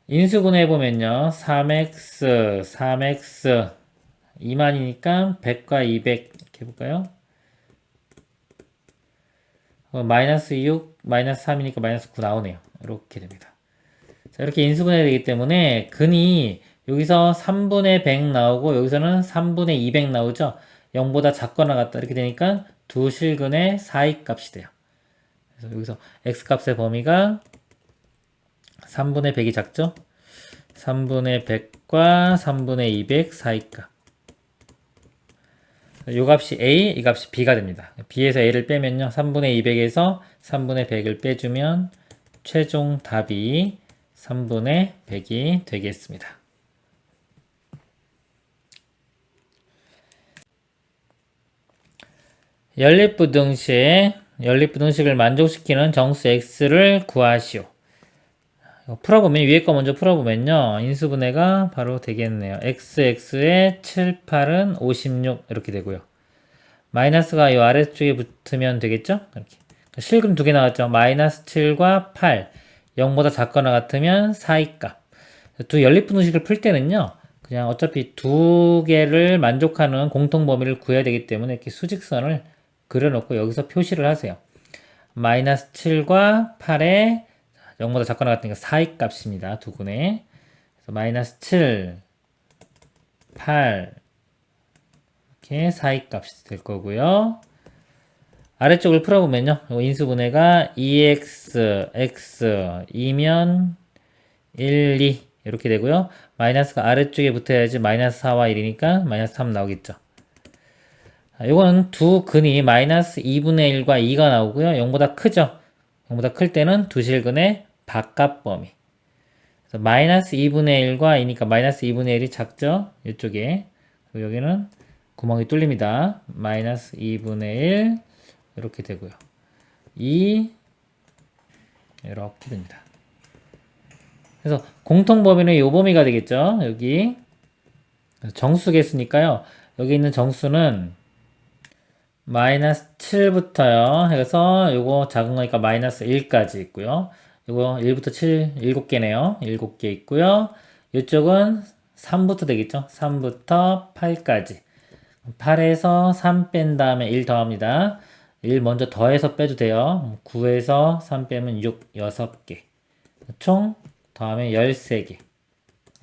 인수분해 보면요. 3x, 3x 2만이니까 100과 200 이렇게 해볼까요? 마이너스 6, 마이너스 3이니까 마이너스 9 나오네요. 이렇게 됩니다. 자, 이렇게 인수분해 되기 때문에 근이 여기서 3분의 100 나오고 여기서는 3분의 200 나오죠. 0보다 작거나 같다. 이렇게 되니까 두 실근의 사이 값이 돼요. 그래서 여기서 x값의 범위가 3분의 100이 작죠? 3분의 100과 3분의 200 사이값. 이 값이 A, 이 값이 B가 됩니다. B에서 A를 빼면요. 3분의 200에서 3분의 100을 빼주면 최종 답이 3분의 100이 되겠습니다. 연립부등식을 만족시키는 정수 x를 구하시오. 풀어보면 위에 거 먼저 풀어보면요. 인수분해가 바로 되겠네요. xx의 7, 8은 56 이렇게 되고요. 마이너스가 이 아래쪽에 붙으면 되겠죠? 이렇게. 실근 두 개 나왔죠. 마이너스 7과 8 0보다 작거나 같으면 사이값. 두 연립분식을 풀 때는요. 그냥 어차피 두 개를 만족하는 공통범위를 구해야 되기 때문에 이렇게 수직선을 그려놓고 여기서 표시를 하세요. 마이너스 7과 8의 0보다 작거나 같으니까 사이값입니다. 두근에. 그래서 마이너스 7, 8 이렇게 사이값이 될 거고요. 아래쪽을 풀어보면요. 인수분해가 2x, x, 2면 1, 2 이렇게 되고요. 마이너스가 아래쪽에 붙어야지 마이너스 4와 1이니까 마이너스 3 나오겠죠. 이거는 두 근이 마이너스 2분의 1과 2가 나오고요. 0보다 크죠. 0보다 클 때는 두 실근의 바깥 범위. 그래서 마이너스 2분의 1과 2니까 마이너스 2분의 1이 작죠. 이쪽에. 그리고 여기는 구멍이 뚫립니다. 마이너스 2분의 1 이렇게 되고요. 2 이렇게 됩니다. 그래서 공통범위는 요 범위가 되겠죠. 여기 정수겠으니까요. 여기 있는 정수는 마이너스 7부터요. 해서 요거 작은 거니까 마이너스 1까지 있고요. 요거 1부터 7, 7개네요. 7개 있고요. 이쪽은 3부터 되겠죠. 3부터 8까지. 8에서 3 뺀 다음에 1 더합니다. 1 먼저 더해서 빼도 돼요. 9에서 3 빼면 6, 6개. 총 더하면 13개.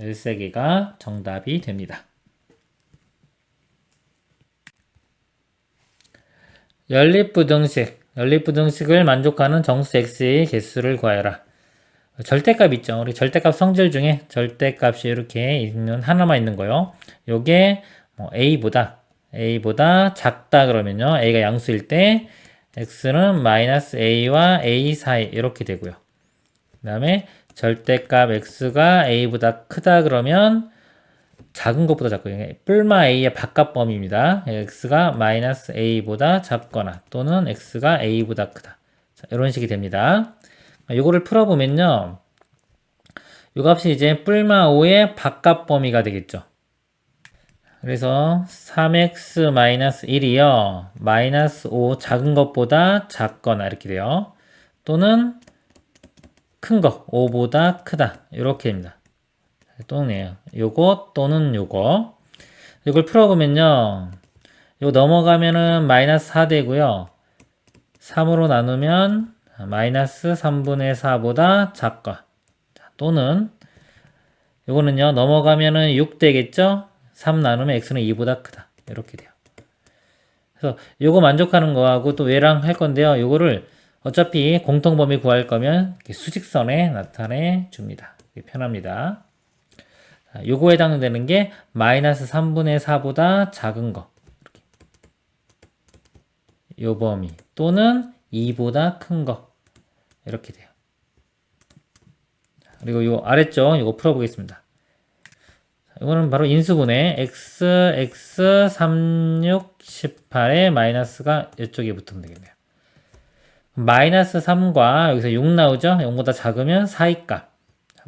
13개가 정답이 됩니다. 연립부등식을 만족하는 정수 x의 개수를 구하여라. 절대값 있죠. 우리 절대값 성질 중에 절대값이 이렇게 있는 하나만 있는 거요. 요게 a보다 작다 그러면요. a가 양수일 때 x는 마이너스 a와 a 사이 이렇게 되고요. 그 다음에 절대값 x가 a보다 크다 그러면 작은 것보다 작고요. 뿔마 a의 바깥 범위입니다. x가 마이너스 a보다 작거나 또는 x가 a보다 크다. 자, 이런 식이 됩니다. 요거를 풀어보면요. 요 값이 이제 뿔마 5의 바깥 범위가 되겠죠. 그래서 3x-1이요. 마이너스 5 작은 것보다 작거나 이렇게 돼요. 또는 큰 거, 5보다 크다. 이렇게 됩니다. 또는요. 요거 또는 요거. 이걸 풀어보면요. 요거 넘어가면은 마이너스 4 되고요. 3으로 나누면 마이너스 3분의 4보다 작거. 또는 요거는요. 넘어가면은 6 되겠죠? 3 나누면 x는 2보다 크다. 이렇게 돼요. 그래서 요거 만족하는 거하고 또 얘랑 할 건데요. 요거를 어차피 공통범위 구할 거면 이렇게 수직선에 나타내 줍니다. 편합니다. 요거에 해당되는 게 마이너스 3분의 4보다 작은 거. 이렇게. 요 범위. 또는 2보다 큰 거. 이렇게 돼요. 그리고 요 아래쪽 요거 풀어보겠습니다. 이거는 바로 인수분해 x 36 18에 마이너스가 이쪽에 붙으면 되겠네요. 마이너스 3과 여기서 6 나오죠? 0보다 작으면 사이값.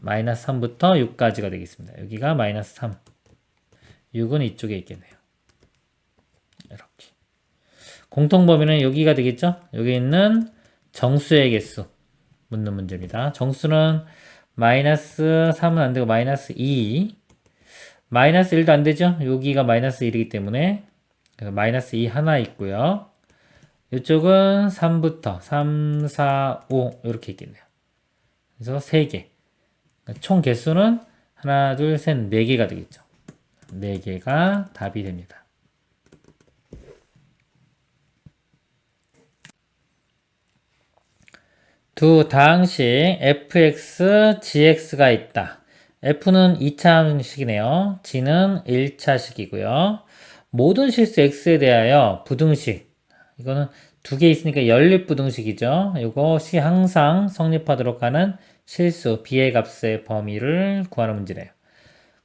마이너스 3부터 6까지가 되겠습니다. 여기가 마이너스 3. 6은 이쪽에 있겠네요. 이렇게. 공통범위는 여기가 되겠죠? 여기 있는 정수의 개수 묻는 문제입니다. 정수는 마이너스 3은 안 되고 마이너스 2. 마이너스 1도 안 되죠? 여기가 마이너스 1이기 때문에 그래서 마이너스 2 하나 있고요. 이쪽은 3부터 3, 4, 5 이렇게 있겠네요. 그래서 3개. 총 개수는 하나, 둘, 셋, 4개가 되겠죠. 4개가 답이 됩니다. 두 다항식 fx, gx가 있다. f는 2차식이네요. g는 1차식이고요. 모든 실수 x에 대하여 부등식. 이거는 두 개 있으니까 연립부등식이죠. 이것이 항상 성립하도록 하는 실수 b의 값의 범위를 구하는 문제래요.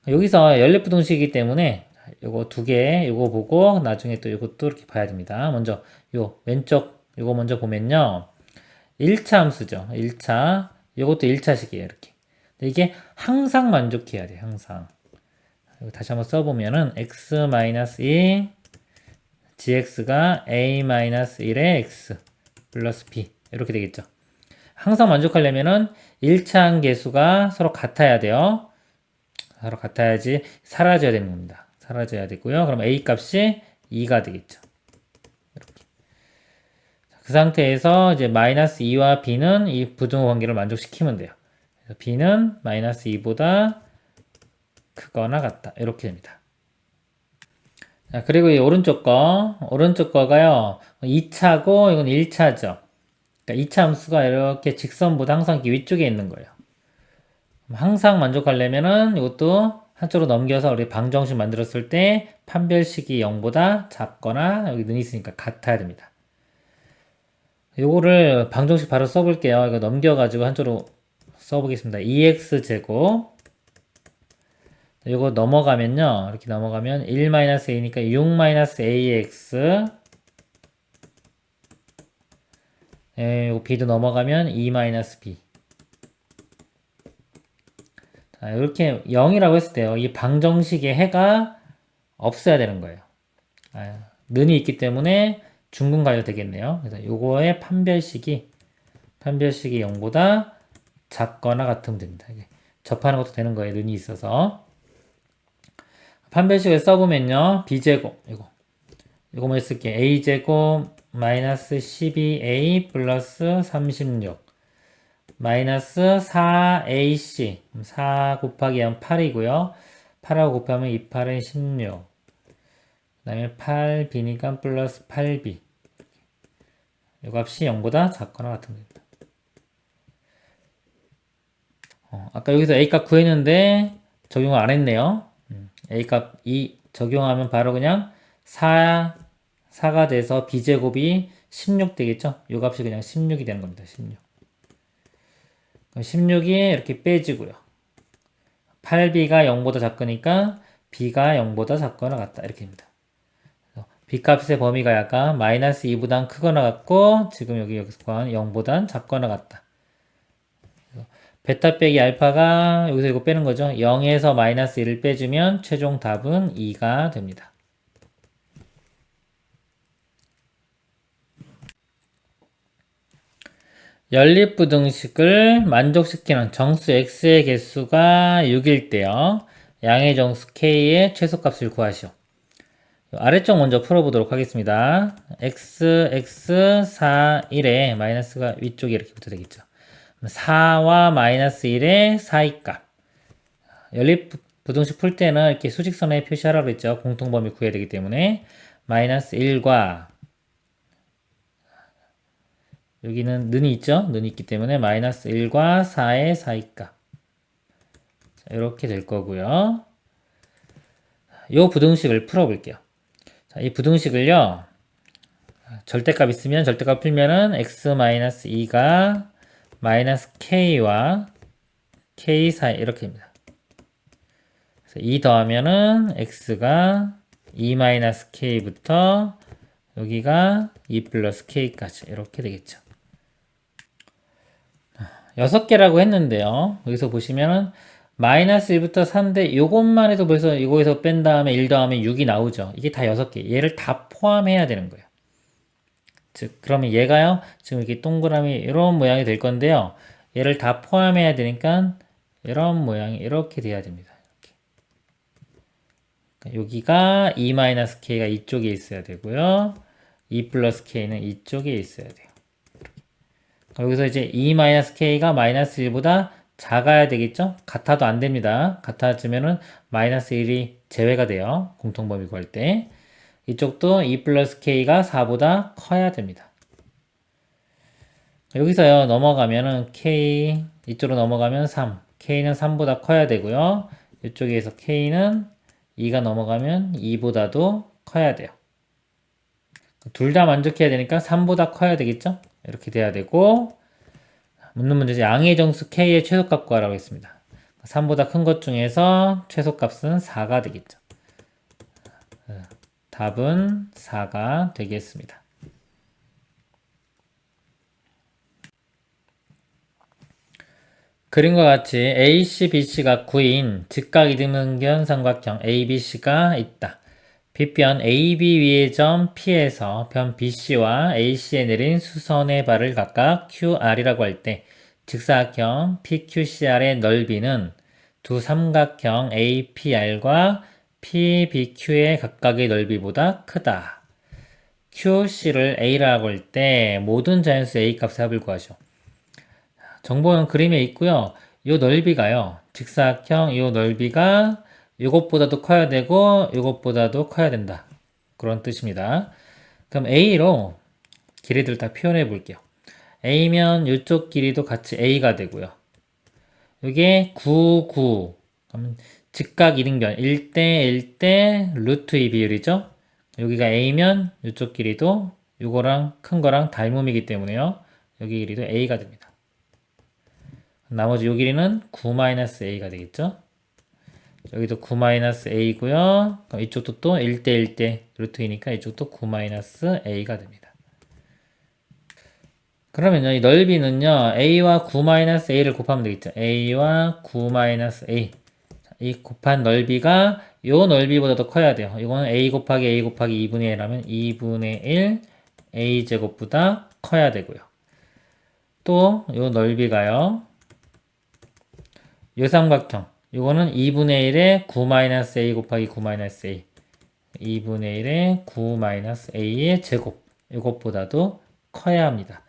여기서 연립부등식이기 때문에 요거 두 개, 요거 보고 나중에 또 요것도 이렇게 봐야 됩니다. 먼저 요 왼쪽 요거 먼저 보면요. 1차 함수죠. 1차. 요것도 1차식이에요. 이렇게. 근데 이게 항상 만족해야 돼요. 항상. 다시 한번 써보면은 x-2 gx가 a-1의 x 플러스 b 이렇게 되겠죠. 항상 만족하려면은 1차 개수가 서로 같아야 돼요. 서로 같아야지 사라져야 되는 겁니다. 사라져야 되고요. 그럼 a 값이 2가 되겠죠. 이렇게. 그 상태에서 이제 마이너스 2와 b는 이 부등호 관계를 만족시키면 돼요. 그래서 b는 마이너스 2보다 크거나 같다. 이렇게 됩니다. 자, 그리고 이 오른쪽 거가요. 2차고 이건 1차죠. 그러니까 2차 함수가 이렇게 직선보다 항상 이렇게 위쪽에 있는 거예요. 항상 만족하려면은 이것도 한쪽으로 넘겨서 우리 방정식 만들었을 때 판별식이 0보다 작거나 여기 는이 있으니까 같아야 됩니다. 요거를 방정식 바로 써볼게요. 이거 넘겨가지고 한쪽으로 써보겠습니다. 2x제곱 요거 넘어가면요. 이렇게 넘어가면 1-a니까 6-ax 요거 b도 넘어가면 2-b 자, 이렇게 0이라고 했을 때요. 이 방정식의 해가 없어야 되는 거예요. 는이 있기 때문에 중근가야 되겠네요. 그래서 요거의 판별식이 0보다 작거나 같으면 됩니다. 접하는 것도 되는 거예요. 는이 있어서. 판별식을 써보면요. b제곱, 이거 뭐 쓸게. a제곱 마이너스 12a 플러스 36 마이너스 4ac 4 곱하기 0 8이고요. 8하고 곱하면 2, 8은 16 그 다음에 8b니까 플러스 8b 이 값이 0보다 작거나 같은 겁니다. 아까 여기서 a값 구했는데 적용을 안 했네요. a값 2 적용하면 바로 그냥 4가 돼서 b제곱이 16 되겠죠? 이 값이 그냥 16이 되는 겁니다. 16. 그럼 16이 이렇게 빼지고요. 8b가 0보다 작으니까 b가 0보다 작거나 같다. 이렇게 됩니다. b값의 범위가 약간 마이너스 2보단 크거나 같고 지금 여기서 구한 0보단 작거나 같다. 베타 빼기 알파가 여기서 이거 빼는 거죠. 0에서 마이너스 1을 빼주면 최종 답은 2가 됩니다. 연립부등식을 만족시키는 정수 x의 개수가 6일 때요. 양의 정수 k의 최소값을 구하시오. 아래쪽 먼저 풀어보도록 하겠습니다. x, 4, 1에 마이너스가 위쪽에 이렇게 붙어 되겠죠. 4와 마이너스 1의 사이값. 연립부등식 풀 때는 이렇게 수직선에 표시하라고 했죠. 공통범위 구해야 되기 때문에 마이너스 1과 여기는 는이 있죠? 는이 있기 때문에 마이너스 1과 4의 사이값. 이렇게 될 거고요. 이 부등식을 풀어볼게요. 자, 이 부등식을요. 절대값 있으면 절대값 풀면은 x-2가 마이너스 k와 k 사이 이렇게 됩니다. 그래서 2 더하면은 x가 2-k부터 여기가 2 플러스 k까지 이렇게 되겠죠. 6개라고 했는데요. 여기서 보시면은 마이너스 1부터 4인데 요것만 해도 벌써 이거에서 뺀 다음에 1 더하면 6이 나오죠. 이게 다 6개. 얘를 다 포함해야 되는 거예요. 즉 그러면 얘가요. 지금 이렇게 동그라미 이런 모양이 될 건데요. 얘를 다 포함해야 되니까 이런 모양이 이렇게 돼야 됩니다. 이렇게. 여기가 2-k가 이쪽에 있어야 되고요. 2 플러스 k는 이쪽에 있어야 돼요. 여기서 이제 2-k가 마이너스 1보다 작아야 되겠죠? 같아도 안 됩니다. 같아지면은 마이너스 1이 제외가 돼요. 공통범위 구할 때. 이쪽도 2 플러스 k가 4보다 커야 됩니다. 여기서요, 넘어가면은 K, 이쪽으로 넘어가면 3. K는 3보다 커야 되고요. 이쪽에서 K는 2가 넘어가면 2보다도 커야 돼요. 둘 다 만족해야 되니까 3보다 커야 되겠죠? 이렇게 돼야 되고, 묻는 문제지 양의 정수 K의 최소값 구하라고 했습니다. 3보다 큰 것 중에서 최소값은 4가 되겠죠. 답은 4가 되겠습니다. 그림과 같이 AC, BC가 9인 직각 이등변 삼각형 ABC가 있다. 빗변 AB 위의 점 P에서 변 BC와 AC에 내린 수선의 발을 각각 QR이라고 할 때 직사각형 PQCR의 넓이는 두 삼각형 APR과 PBQ의 각각의 넓이보다 크다. QC를 A라고 할 때 모든 자연수 A 값의 합을 구하시오. 정보는 그림에 있고요. 요 넓이가요. 직사각형 요 넓이가 요것보다도 커야 되고 요것보다도 커야 된다. 그런 뜻입니다. 그럼 A로 길이들 다 표현해 볼게요. A면 이쪽 길이도 같이 A가 되고요. 요게 9, 9. 그럼 직각 이등변 1대 1대 루트 2 비율이죠. 여기가 A면 이쪽 길이도 요거랑 큰 거랑 닮음이기 때문에요. 여기 길이도 A가 됩니다. 나머지 요 길이는 9-A가 되겠죠? 여기도 9-A고요. 그럼 이쪽도 또 1대 1대 루트 2니까 이쪽도 9-A가 됩니다. 그러면요, 이 넓이는요, A와 9-A를 곱하면 되겠죠? A와 9-A. 이 곱한 넓이가 요 넓이보다 더 커야 돼요. 이거는 A 곱하기 A 곱하기 2분의 1하면 2분의 1 A제곱보다 커야 되고요. 또 요 넓이가요, 요 삼각형. 이거는 2분의 1에 9-A 곱하기 9-A. 2분의 1에 9-A의 제곱. 이것보다도 커야 합니다.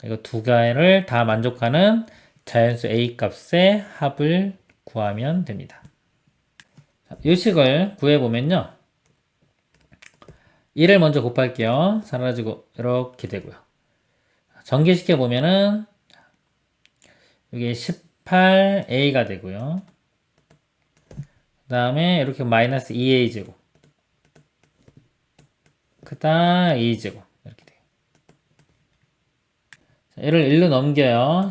이거 두 개를 다 만족하는 자연수 A 값의 합을 구하면 됩니다. 이 식을 구해보면요. 1을 먼저 곱할게요. 사라지고 이렇게 되고요. 전개시켜보면은 이게 18A가 되고요. 그 다음에 이렇게 마이너스 2A제곱. 그다음 A제곱. 이렇게 돼요. 자, 얘를 1로 넘겨요.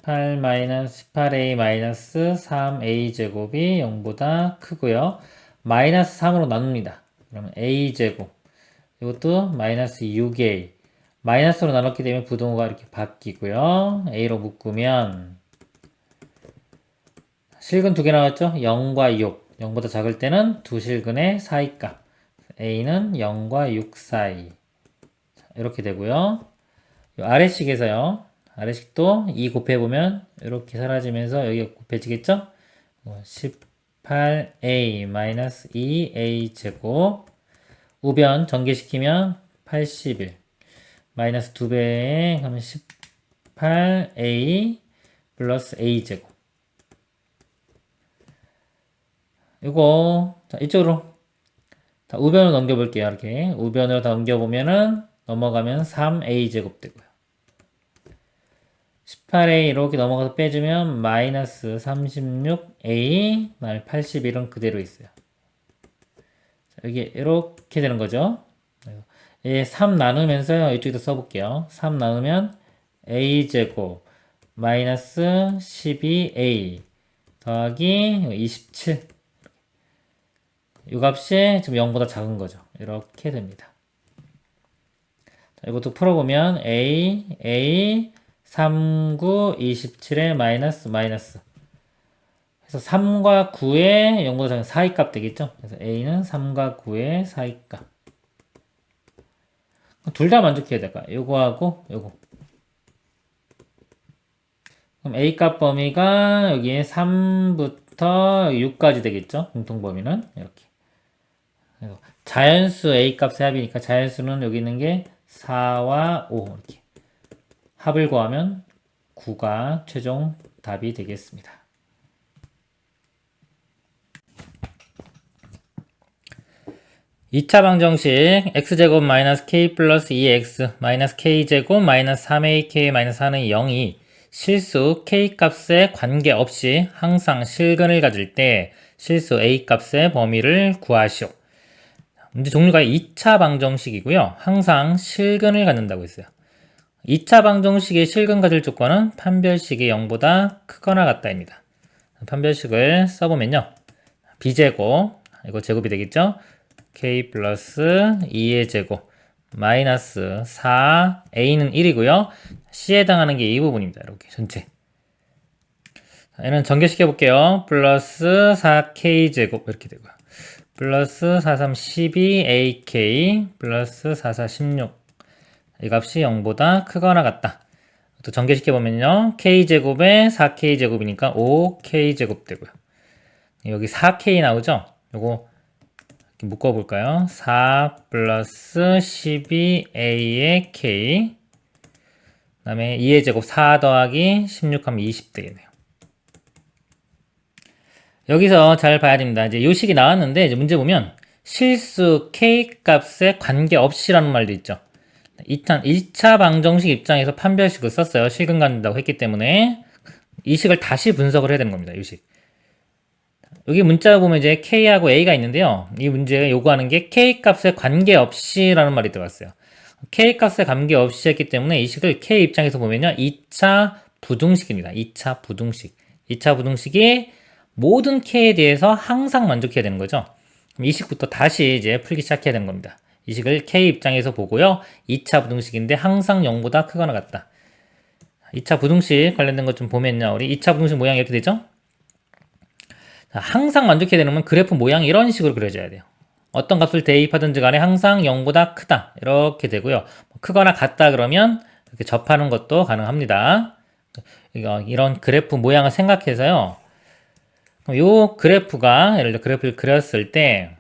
18A 마이너스 3A제곱이 0보다 크고요. 마이너스 3으로 나눕니다. 그러면 A제곱. 이것도 마이너스 6A. 마이너스로 나눴기 때문에 부동호가 이렇게 바뀌고요. A로 묶으면 실근 두 개 나왔죠? 0과 6. 0보다 작을 때는 두 실근의 사이값. A는 0과 6 사이. 이렇게 되고요. 아래식에서요. 아래식도 2 곱해보면 이렇게 사라지면서 여기가 곱해지겠죠? 18A-2A 제곱 우변 전개시키면 81 마이너스 2배에 하면 18A 플러스 A 제곱 이거 자, 이쪽으로 자, 우변으로 넘겨볼게요. 이렇게 우변으로 다 넘겨보면은 넘어가면 3A 제곱 되고요. 18A 이렇게 넘어가서 빼주면 마이너스 36A 말 81은 그대로 있어요. 자, 여기 이렇게 되는 거죠. 예, 3 나누면서요. 이쪽에도 써볼게요. 3 나누면 A제곱 마이너스 12A 더하기 27. 이 값이 지금 0보다 작은 거죠. 이렇게 됩니다. 자, 이것도 풀어보면 A 39, 27의 마이너스 마이너스 그래서 3과 9의 0보다 작은 사이값 되겠죠? 그래서 A는 3과 9의 사이값 둘 다 만족해야 될까? 요거하고 요거 그럼 A값 범위가 여기에 3부터 6까지 되겠죠? 공통 범위는 이렇게 자연수 A값의 합이니까 자연수는 여기 있는 게 4와 5 이렇게 합을 구하면 9가 최종 답이 되겠습니다. 2차 방정식 x제곱 마이너스 k 플러스 2x 마이너스 k제곱 마이너스 3ak 마이너스 4는 0이 실수 k 값에 관계없이 항상 실근을 가질 때 실수 a 값의 범위를 구하시오. 문제 종류가 2차 방정식이고요. 항상 실근을 갖는다고 했어요. 2차 방정식의 실근 가질 조건은 판별식이 0보다 크거나 같다입니다. 판별식을 써보면요. b제곱, 이거 제곱이 되겠죠? k 플러스 2의 제곱 마이너스 4 a는 1이고요. c에 해당하는 게 이 부분입니다. 이렇게 전체. 얘는 전개시켜 볼게요. 플러스 4k 제곱 이렇게 되고요. 플러스 4, 3, 12ak 플러스 4, 4, 16 이 값이 0보다 크거나 같다. 또 전개시켜 보면요. k제곱에 4k제곱이니까 5k제곱 되고요. 여기 4k 나오죠? 요거 묶어 볼까요? 4 플러스 12a의 k 그 다음에 2의 제곱 4 더하기 16하면 20 되겠네요. 여기서 잘 봐야 됩니다. 이제 요 식이 나왔는데 이제 문제 보면 실수 k 값에 관계없이라는 말도 있죠. 일단 1차 방정식 입장에서 판별식을 썼어요. 실근 갖는다고 했기 때문에 이 식을 다시 분석을 해야 되는 겁니다. 이 식. 여기 문자 보면 이제 k하고 a가 있는데요. 이 문제가 요구하는 게 k 값에 관계없이라는 말이 들어갔어요. k 값에 관계없이 했기 때문에 이 식을 k 입장에서 보면요. 2차 부등식입니다. 2차 부등식. 2차 부등식이 모든 k에 대해서 항상 만족해야 되는 거죠. 그럼 이 식부터 다시 이제 풀기 시작해야 되는 겁니다. 이 식을 k 입장에서 보고요. 2차 부등식인데 항상 0보다 크거나 같다. 2차 부등식 관련된 것 좀 보면요. 우리 2차 부등식 모양이 이렇게 되죠? 자, 항상 만족해야 되는 그래프 모양이 이런 식으로 그려져야 돼요. 어떤 값을 대입하든지 간에 항상 0보다 크다. 이렇게 되고요. 크거나 같다 그러면 이렇게 접하는 것도 가능합니다. 이런 그래프 모양을 생각해서요. 이 그래프가 예를 들어 그래프를 그렸을 때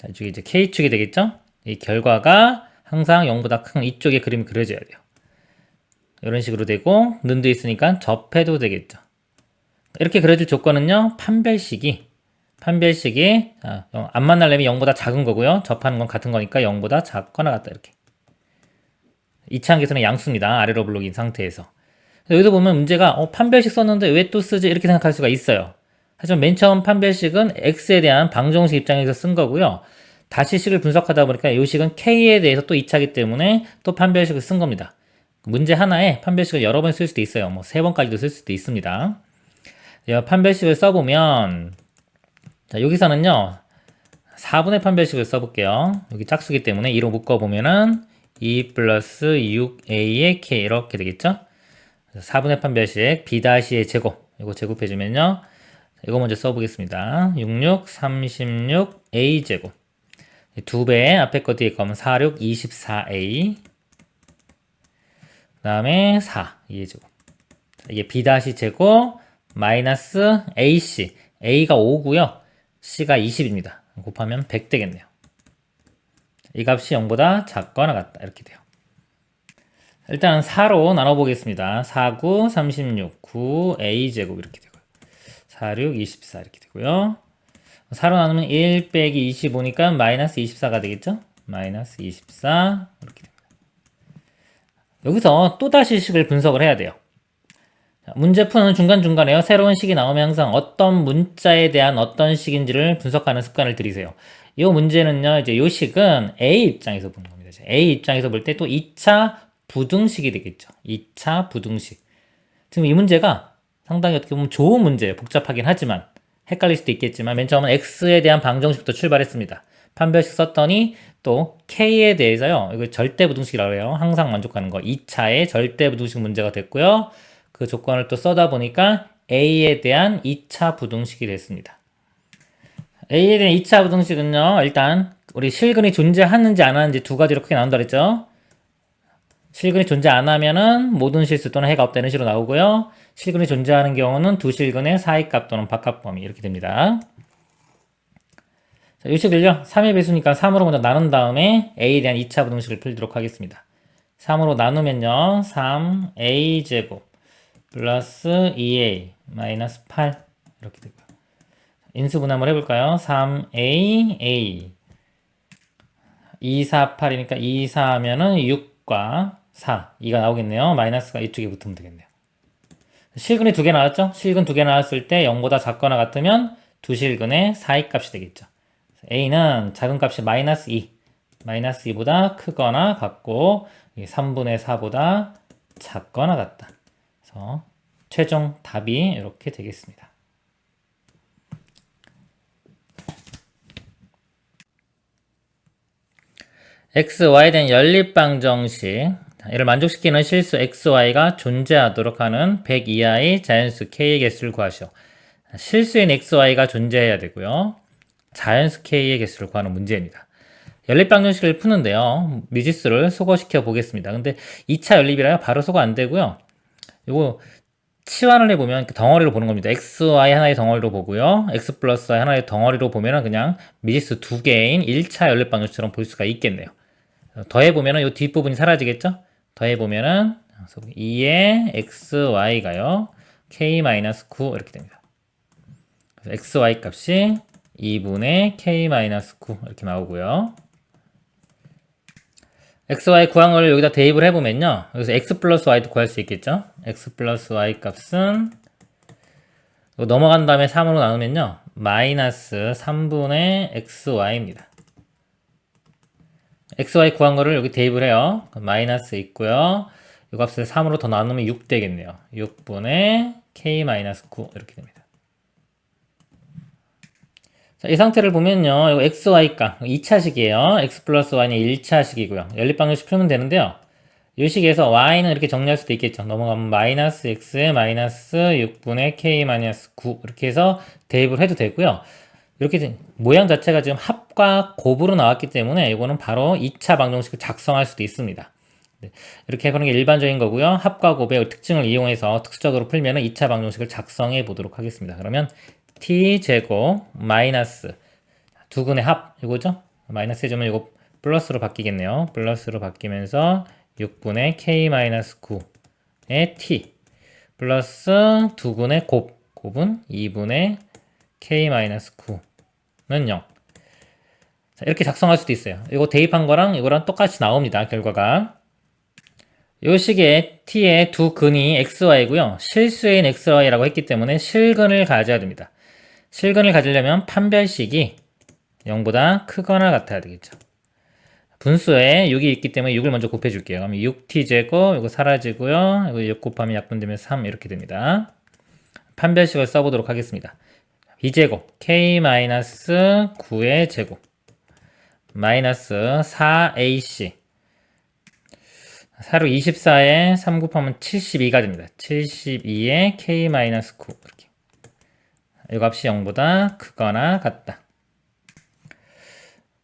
이쪽에 이제 K축이 되겠죠? 이 결과가 항상 0보다 큰 이쪽에 그림이 그려져야 돼요. 이런 식으로 되고 눈도 있으니까 접해도 되겠죠. 이렇게 그려줄 조건은요. 판별식이 안 만나려면 0보다 작은 거고요. 접하는 건 같은 거니까 0보다 작거나 같다 이렇게. 2차 함계수는 양수입니다. 아래로 블록인 상태에서. 여기서 보면 문제가 판별식 썼는데 왜 또 쓰지? 이렇게 생각할 수가 있어요. 하지만 맨 처음 판별식은 x에 대한 방정식 입장에서 쓴 거고요. 다시 식을 분석하다 보니까 이 식은 k에 대해서 또 2차이기 때문에 또 판별식을 쓴 겁니다. 문제 하나에 판별식을 여러 번 쓸 수도 있어요. 뭐 3번까지도 쓸 수도 있습니다. 판별식을 써보면 자, 여기서는요 4분의 판별식을 써볼게요. 여기 짝수기 때문에 2로 묶어보면은 2 플러스 6a의 k 이렇게 되겠죠. 4분의 판별식 b-의 제곱 이거 제곱해주면요 이거 먼저 써보겠습니다. 66 36a 제곱 2배 앞에 거 뒤에 거면 46 24a 그 다음에 4 2의 제곱 이게 b-제곱 마이너스 ac a가 5고요 c가 20입니다. 곱하면 100 되겠네요. 이 값이 0보다 작거나 같다 이렇게 돼요. 일단 4로 나눠보겠습니다. 4, 9, 36, 9, a제곱 이렇게 되고요. 4, 6, 24 이렇게 되고요. 4로 나누면 1 빼기 25니까 마이너스 24가 되겠죠? 마이너스 24 이렇게 됩니다. 여기서 또다시 식을 분석을 해야 돼요. 문제 푸는 중간중간에요. 새로운 식이 나오면 항상 어떤 문자에 대한 어떤 식인지를 분석하는 습관을 들이세요. 이 문제는요, 이제 이 식은 A 입장에서 보는 겁니다. A 입장에서 볼 때 또 2차 부등식이 되겠죠. 2차 부등식. 지금 이 문제가 상당히 어떻게 보면 좋은 문제예요. 복잡하긴 하지만. 헷갈릴 수도 있겠지만, 맨 처음은 X에 대한 방정식부터 출발했습니다. 판별식 썼더니 또 K에 대해서요, 이거 절대 부등식이라고 해요. 항상 만족하는 거. 2차의 절대 부등식 문제가 됐고요. 그 조건을 또 써다 보니까 A에 대한 2차 부등식이 됐습니다. A에 대한 2차 부등식은요, 일단 우리 실근이 존재하는지 안 하는지 두 가지로 크게 나온다 그랬죠. 실근이 존재 안 하면은 모든 실수 또는 해가 없다는 식으로 나오고요. 실근이 존재하는 경우는 두 실근의 사이값 또는 바깥범위 이렇게 됩니다. 자, 이 식을요, 3의 배수니까 3으로 먼저 나눈 다음에 A에 대한 2차 부등식을 풀도록 하겠습니다. 3으로 나누면요, 3A제곱 플러스 2A 마이너스 8 이렇게 되고요. 인수분함을 해볼까요? 3A 2, 4, 8이니까 2, 4 하면은 6과 4. 2가 나오겠네요. 마이너스가 이쪽에 붙으면 되겠네요. 실근이 두 개 나왔죠? 실근 두 개 나왔을 때 0보다 작거나 같으면 두 실근의 사이 값이 되겠죠. a는 작은 값이 마이너스 2. 마이너스 2보다 크거나 같고 3분의 4보다 작거나 같다. 그래서 최종 답이 이렇게 되겠습니다. x, y에 대한 연립방정식. 이를 만족시키는 실수 x, y가 존재하도록 하는 100 이하의 자연수 k의 개수를 구하시오. 실수인 x, y가 존재해야 되고요. 자연수 k의 개수를 구하는 문제입니다. 연립방정식을 푸는데요. 미지수를 소거시켜 보겠습니다. 근데 2차 연립이라요. 바로 소거 안 되고요. 이거 치환을 해보면 덩어리로 보는 겁니다. x, y 하나의 덩어리로 보고요. x 플러스 y 하나의 덩어리로 보면은 그냥 미지수 두 개인 1차 연립방정식처럼 볼 수가 있겠네요. 더해보면은 이 뒷부분이 사라지겠죠? 더해보면은 2의 x, y가요. k-9 이렇게 됩니다. 그래서 x, y 값이 2분의 k-9 이렇게 나오고요. x, y 구한 걸 여기다 대입을 해보면요. 여기서 x 플러스 y도 구할 수 있겠죠? x 플러스 y 값은 넘어간 다음에 3으로 나누면요. 마이너스 3분의 xy입니다. xy 구한 거를 여기 대입을 해요. 마이너스 있고요. 이 값을 3으로 더 나누면 6 되겠네요. 6분의 k-9 이렇게 됩니다. 자, 이 상태를 보면요. 이거 xy 값 2차식이에요. x 플러스 y는 1차식이고요. 연립방정식 풀면 되는데요. 이 식에서 y는 이렇게 정리할 수도 있겠죠. 넘어가면 마이너스 x에 마이너스 6분의 k-9 이렇게 해서 대입을 해도 되고요. 이렇게 모양 자체가 지금 합과 곱으로 나왔기 때문에 이거는 바로 2차 방정식을 작성할 수도 있습니다. 이렇게 하는 게 일반적인 거고요. 합과 곱의 특징을 이용해서 특수적으로 풀면 2차 방정식을 작성해 보도록 하겠습니다. 그러면 t제곱 마이너스 두근의 합 이거죠? 마이너스 해주면 이거 플러스로 바뀌겠네요. 플러스로 바뀌면서 6분의 k-9의 t 플러스 두근의 곱은 2분의 k-9는 0. 자, 이렇게 작성할 수도 있어요. 이거 대입한 거랑 이거랑 똑같이 나옵니다. 결과가. 이 식의 t의 두 근이 xy고요. 실수인 xy라고 했기 때문에 실근을 가져야 됩니다. 실근을 가지려면 판별식이 0보다 크거나 같아야 되겠죠. 분수에 6이 있기 때문에 6을 먼저 곱해줄게요. 그럼 6t제곱 이거 사라지고요. 이거 6 곱하면 약분되면 3 이렇게 됩니다. 판별식을 써보도록 하겠습니다. b제곱 k-9의 제곱 마이너스 4ac 4로 24에 3 곱하면 72가 됩니다. 72에 k-9 이렇게 이 값이 0보다 크거나 같다.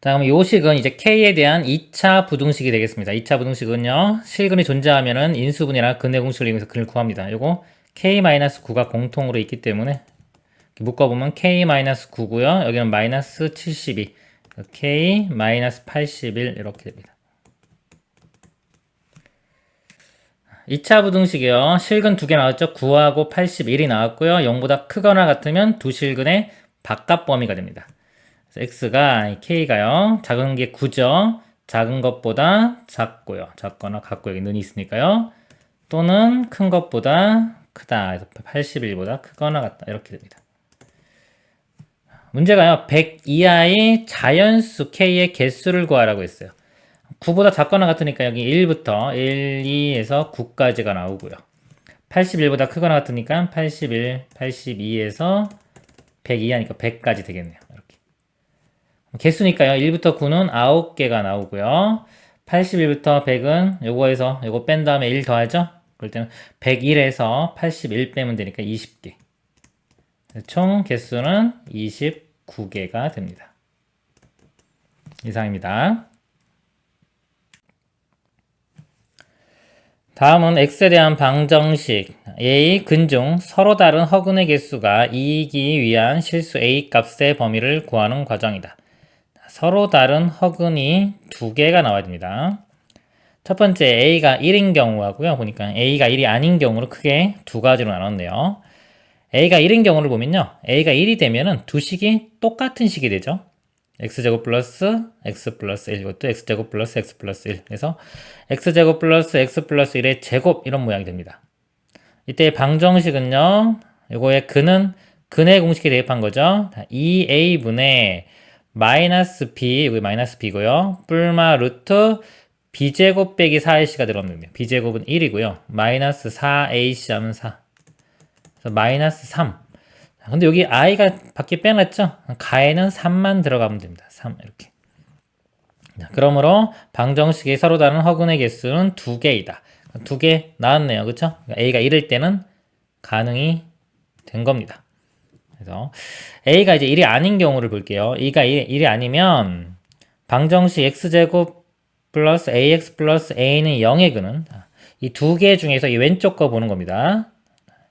자, 그럼 이 식은 이제 k에 대한 2차 부등식이 되겠습니다. 2차 부등식은요. 실근이 존재하면은 인수분해나 근의 공식을 이용해서 근을 구합니다. 요거 k-9가 공통으로 있기 때문에 묶어보면 k-9고요. 여기는 마이너스 72, k-81 이렇게 됩니다. 2차 부등식이요. 실근 두 개 나왔죠. 9하고 81이 나왔고요. 0보다 크거나 같으면 두 실근의 바깥 범위가 됩니다. 그래서 x가 k가요. 작은 게 9죠. 작은 것보다 작고요. 작거나 같고 여기 는이 있으니까요. 또는 큰 것보다 크다. 그래서 81보다 크거나 같다. 이렇게 됩니다. 문제가요. 100 이하의 자연수 k의 개수를 구하라고 했어요. 9보다 작거나 같으니까 여기 1부터 1, 2에서 9까지가 나오고요. 81보다 크거나 같으니까 81, 82에서 100 이하니까 100까지 되겠네요. 이렇게. 개수니까요. 1부터 9는 9개가 나오고요. 81부터 100은 요거에서 요거 뺀 다음에 1 더하죠? 그럴 때는 101에서 81 빼면 되니까 20개. 총 개수는 29개가 됩니다. 이상입니다. 다음은 x에 대한 방정식. a의 근중 서로 다른 허근의 개수가 2이기 위한 실수 a 값의 범위를 구하는 과정이다. 서로 다른 허근이 두 개가 나와야 됩니다. 첫 번째 a가 1인 경우하고요. 보니까 a가 1이 아닌 경우로 크게 두 가지로 나눴네요. a가 1인 경우를 보면요. a가 1이 되면은 두 식이 똑같은 식이 되죠. x제곱 플러스 x 플러스 1, 이것도 x제곱 플러스 x 플러스 1. 그래서 x제곱 플러스 x 플러스 1의 제곱 이런 모양이 됩니다. 이때 방정식은요. 요거의 근의 공식에 대입한 거죠. 2a분의 마이너스 b, 여기 마이너스 b고요. 뿔마 루트 b제곱 빼기 4ac가 들어갑니다. b제곱은 1이고요. 마이너스 4ac 하면 4. 그래서 마이너스 3. 근데 여기 i가 밖에 빼놨죠? 가에는 3만 들어가면 됩니다. 3 이렇게. 그러므로 방정식이 서로 다른 허근의 개수는 2개이다. 2개 나왔네요. 그쵸? a가 1일 때는 가능이 된 겁니다. 그래서 a가 이제 1이 아닌 경우를 볼게요. a가 1이 아니면 방정식 x제곱 플러스 ax 플러스 a는 0의 근은 이 두 개 중에서 이 왼쪽 거 보는 겁니다.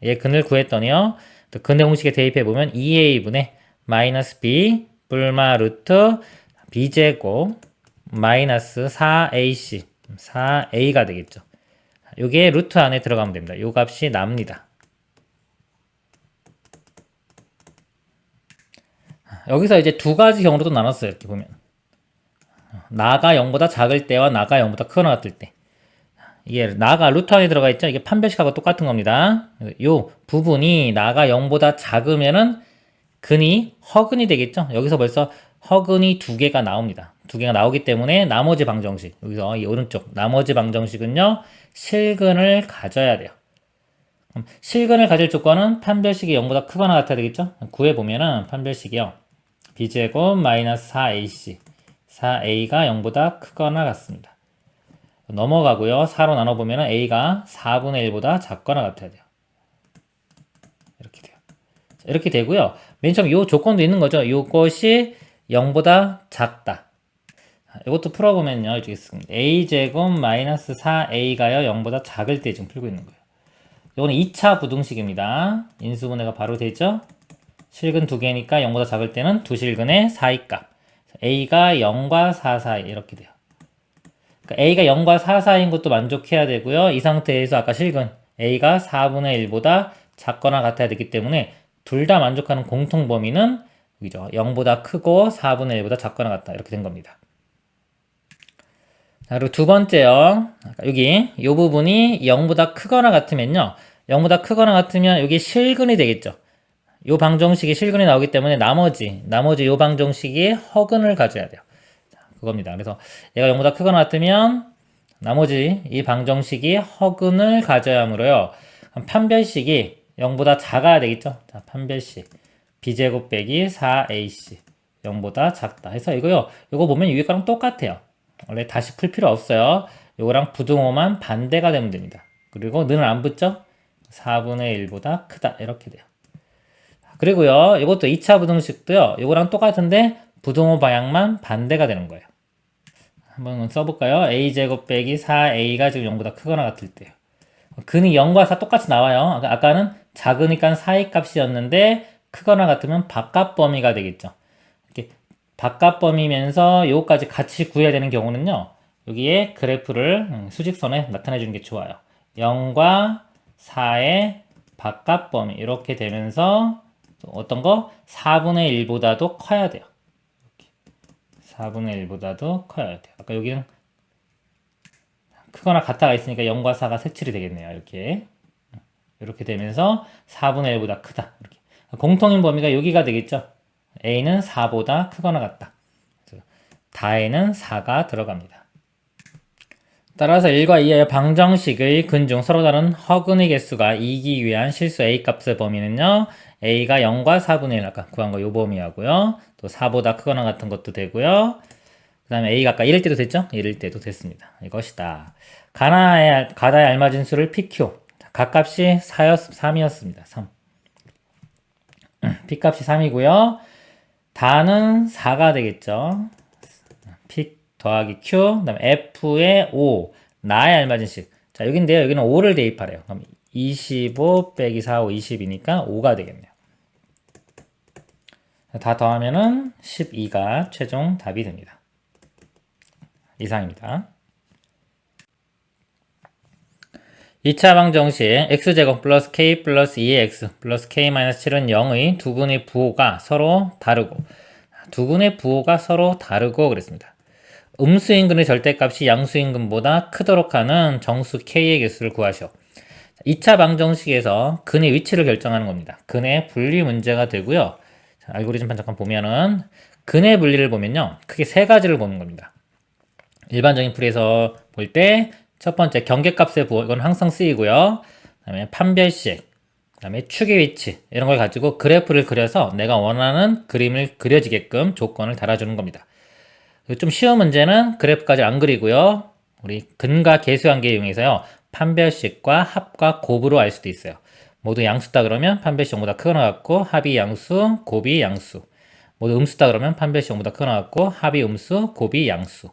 얘 근을 구했더니요. 또 근의 공식에 대입해보면 2a분의 마이너스 b 뿔마 루트 b제곱 마이너스 4ac 4a가 되겠죠. 요게 루트 안에 들어가면 됩니다. 요 값이 납니다. 여기서 이제 두 가지 경우로 또 나눴어요. 이렇게 보면 나가 0보다 작을 때와 나가 0보다 크거나 같을 때, 이게 나가 루트 안에 들어가 있죠. 이게 판별식하고 똑같은 겁니다. 요 부분이 나가 0보다 작으면은 근이 허근이 되겠죠. 여기서 벌써 허근이 두 개가 나옵니다. 두 개가 나오기 때문에 나머지 방정식, 여기서 이 오른쪽 나머지 방정식은요, 실근을 가져야 돼요. 그럼 실근을 가질 조건은 판별식이 0보다 크거나 같아야 되겠죠. 구해보면은 판별식이요, b제곱 마이너스 4ac 4a가 0보다 크거나 같습니다. 넘어가고요. 4로 나눠보면 a가 4분의 1보다 작거나 같아야 돼요. 이렇게 돼요. 이렇게 되고요. 맨 처음 이 조건도 있는 거죠. 이것이 0보다 작다. 이것도 풀어보면요. 이쪽에 있습니다. a제곱 마이너스 4a가요 0보다 작을 때 지금 풀고 있는 거예요. 이거는 2차 부등식입니다. 인수분해가 바로 되죠. 실근 두 개니까 0보다 작을 때는 두 실근의 사이 값. a가 0과 4 사이 이렇게 돼요. 그러니까 a가 0과 4 사이인 것도 만족해야 되고요. 이 상태에서 아까 실근 a가 4분의 1보다 작거나 같아야 되기 때문에 둘 다 만족하는 공통 범위는 여기죠. 0보다 크고 4분의 1보다 작거나 같다. 이렇게 된 겁니다. 자, 그리고 두 번째요. 여기 이 부분이 0보다 크거나 같으면요. 0보다 크거나 같으면 여기 실근이 되겠죠. 이 방정식이 실근이 나오기 때문에 나머지 이 방정식이 허근을 가져야 돼요. 자, 그겁니다. 그래서 얘가 0보다 크거나 같으면 나머지 이 방정식이 허근을 가져야 하므로요. 판별식이 0보다 작아야 되겠죠. 자, 판별식 b제곱 빼기 4ac 0보다 작다 해서 이거요. 이거 보면 위에 거랑 똑같아요. 원래 다시 풀 필요 없어요. 이거랑 부등호만 반대가 되면 됩니다. 그리고 는을 안 붙죠? 4분의 1보다 크다 이렇게 돼요. 그리고요, 이것도 2차 부등식도요, 이거랑 똑같은데 부등호 방향만 반대가 되는 거예요. 한번 써볼까요? a제곱 빼기 4a가 지금 0보다 크거나 같을 때요. 근이 0과 4 똑같이 나와요. 아까는 작으니까 사이 값이었는데 크거나 같으면 바깥 범위가 되겠죠. 이렇게 바깥 범위면서 요거까지 같이 구해야 되는 경우는요, 여기에 그래프를 수직선에 나타내 주는 게 좋아요. 0과 4의 바깥 범위 이렇게 되면서 어떤 거? 4분의 1보다도 커야 돼요. 이렇게. 4분의 1보다도 커야 돼요. 아까 여기는 크거나 같아가 있으니까 0과 4가 색칠이 되겠네요. 이렇게 되면서 4분의 1보다 크다. 이렇게. 공통인 범위가 여기가 되겠죠. a는 4보다 크거나 같다. 다에는 4가 들어갑니다. 따라서 1과 2의 방정식의 근 중 서로 다른 허근의 개수가 2이기 위한 실수 a 값의 범위는요, a가 0과 4분의 1 아까 구한 거 요 범위하고요, 또 4보다 크거나 같은 것도 되고요, 그 다음에 a가 아까 1일 때도 됐죠? 1일 때도 됐습니다. 이것이다. 가다에 알맞은 수를 pq. 각값이 3이었습니다. 3. p값이 3이고요. 다는 4가 되겠죠. p 더하기 q, 그 다음에 f의 5. 나에 알맞은 식. 자, 여긴데요. 여기는 5를 대입하래요. 그럼 25 빼기 4, 5, 20이니까 5가 되겠네요. 다 더하면은 12가 최종 답이 됩니다. 이상입니다. 2차 방정식 x제곱 플러스 k 플러스 2x 플러스 k 마이너스 7은 0의 두 분의 부호가 서로 다르고 두 군의 부호가 서로 다르고 그랬습니다. 음수인근의 절대값이 양수인근보다 크도록 하는 정수 k의 개수를 구하시오. 2차 방정식에서 근의 위치를 결정하는 겁니다. 근의 분리 문제가 되고요. 자, 알고리즘판 잠깐 보면은 근의 분리를 보면요. 크게 세 가지를 보는 겁니다. 일반적인 풀이에서 볼 때 첫 번째 경계값의 부호, 이건 항상 쓰이고요. 그 다음에 판별식, 그 다음에 축의 위치, 이런 걸 가지고 그래프를 그려서 내가 원하는 그림을 그려지게끔 조건을 달아주는 겁니다. 좀 쉬운 문제는 그래프까지 안 그리고요. 우리 근과 계수관계 이용해서요. 판별식과 합과 곱으로 알 수도 있어요. 모두 양수다 그러면 판별식 0보다 크거나 같고 합이 양수, 곱이 양수. 모두 음수다 그러면 판별식 0보다 크거나 같고 합이 음수, 곱이 양수.